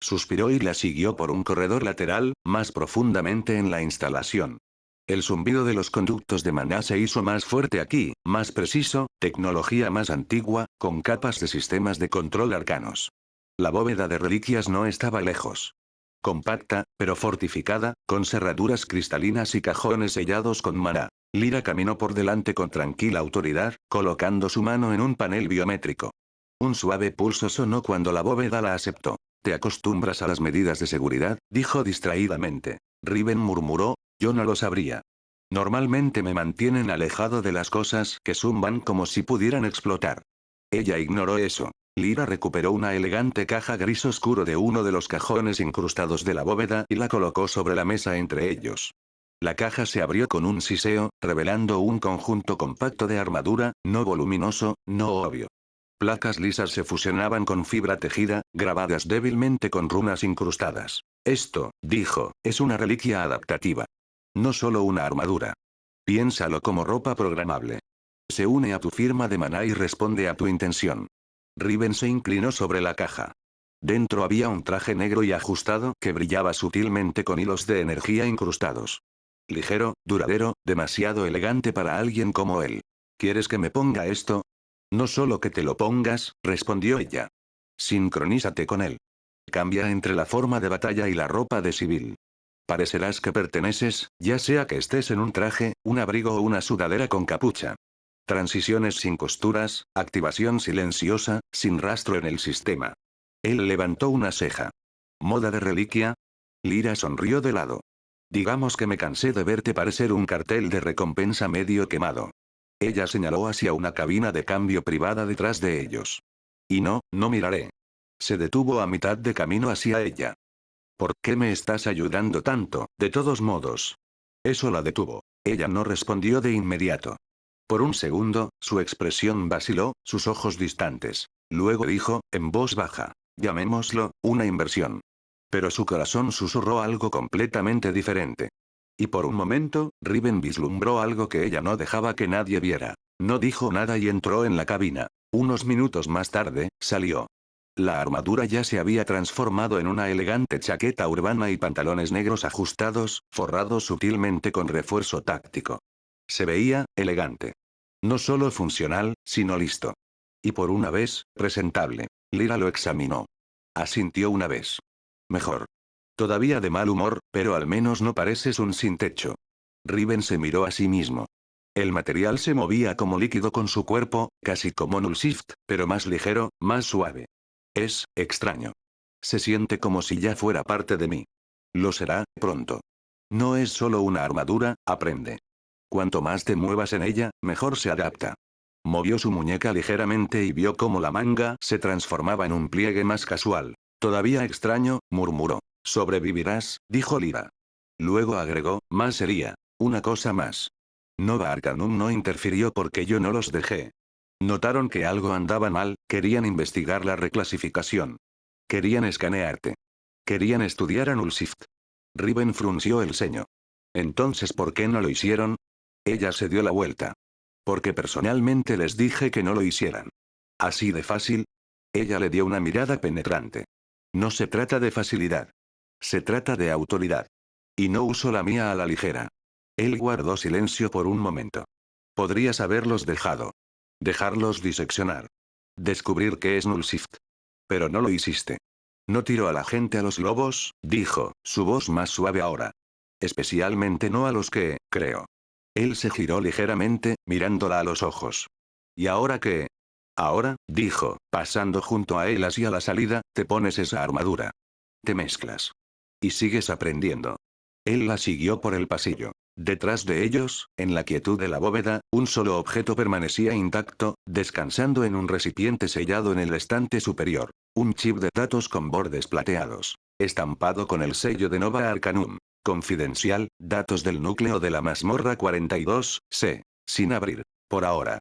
Suspiró y la siguió por un corredor lateral, más profundamente en la instalación. El zumbido de los conductos de maná se hizo más fuerte aquí, más preciso, tecnología más antigua, con capas de sistemas de control arcanos. La bóveda de reliquias no estaba lejos. Compacta, pero fortificada, con cerraduras cristalinas y cajones sellados con maná. Lyra caminó por delante con tranquila autoridad, colocando su mano en un panel biométrico. Un suave pulso sonó cuando la bóveda la aceptó. ¿Te acostumbras a las medidas de seguridad?, dijo distraídamente. Riven murmuró, yo no lo sabría. Normalmente me mantienen alejado de las cosas que zumban como si pudieran explotar. Ella ignoró eso. Lyra recuperó una elegante caja gris oscuro de uno de los cajones incrustados de la bóveda y la colocó sobre la mesa entre ellos. La caja se abrió con un siseo, revelando un conjunto compacto de armadura, no voluminoso, no obvio. Placas lisas se fusionaban con fibra tejida, grabadas débilmente con runas incrustadas. Esto, dijo, es una reliquia adaptativa. No solo una armadura. Piénsalo como ropa programable. Se une a tu firma de maná y responde a tu intención. Riven se inclinó sobre la caja. Dentro había un traje negro y ajustado que brillaba sutilmente con hilos de energía incrustados. Ligero, duradero, demasiado elegante para alguien como él. ¿Quieres que me ponga esto? No solo que te lo pongas, respondió ella. Sincronízate con él. Cambia entre la forma de batalla y la ropa de civil. Parecerás que perteneces, ya sea que estés en un traje, un abrigo o una sudadera con capucha. Transiciones sin costuras, activación silenciosa, sin rastro en el sistema. Él levantó una ceja. ¿Moda de reliquia? Lyra sonrió de lado. Digamos que me cansé de verte parecer un cartel de recompensa medio quemado. Ella señaló hacia una cabina de cambio privada detrás de ellos. Y no, no miraré. Se detuvo a mitad de camino hacia ella. ¿Por qué me estás ayudando tanto, de todos modos? Eso la detuvo. Ella no respondió de inmediato. Por un segundo, su expresión vaciló, sus ojos distantes. Luego dijo, en voz baja, llamémoslo, una inversión. Pero su corazón susurró algo completamente diferente. Y por un momento, Riven vislumbró algo que ella no dejaba que nadie viera. No dijo nada y entró en la cabina. Unos minutos más tarde, salió. La armadura ya se había transformado en una elegante chaqueta urbana y pantalones negros ajustados, forrados sutilmente con refuerzo táctico. Se veía, elegante. No solo funcional, sino listo. Y por una vez, presentable. Lyra lo examinó. Asintió una vez. Mejor. Todavía de mal humor, pero al menos no pareces un sin techo. Riven se miró a sí mismo. El material se movía como líquido con su cuerpo, casi como Nullsift, pero más ligero, más suave. Es extraño. Se siente como si ya fuera parte de mí. Lo será, pronto. No es solo una armadura, aprende. Cuanto más te muevas en ella, mejor se adapta. Movió su muñeca ligeramente y vio cómo la manga se transformaba en un pliegue más casual. Todavía extraño, murmuró. Sobrevivirás, dijo Lyra. Luego agregó, más sería. Una cosa más. Nova Arcanum no interfirió porque yo no los dejé. Notaron que algo andaba mal, querían investigar la reclasificación. Querían escanearte. Querían estudiar a Nullsift. Riven frunció el ceño. Entonces, ¿por qué no lo hicieron? Ella se dio la vuelta. Porque personalmente les dije que no lo hicieran. ¿Así de fácil? Ella le dio una mirada penetrante. No se trata de facilidad. Se trata de autoridad. Y no uso la mía a la ligera. Él guardó silencio por un momento. Podrías haberlos dejado. Dejarlos diseccionar. Descubrir qué es Nullsift. Pero no lo hiciste. No tiro a la gente a los lobos, dijo, su voz más suave ahora. Especialmente no a los que, creo. Él se giró ligeramente, mirándola a los ojos. ¿Y ahora qué? Ahora, dijo, pasando junto a él hacia la salida, te pones esa armadura. Te mezclas. Y sigues aprendiendo. Él la siguió por el pasillo. Detrás de ellos, en la quietud de la bóveda, un solo objeto permanecía intacto, descansando en un recipiente sellado en el estante superior. Un chip de datos con bordes plateados. Estampado con el sello de Nova Arcanum. Confidencial, datos del núcleo de la mazmorra 42, C. Sin abrir. Por ahora.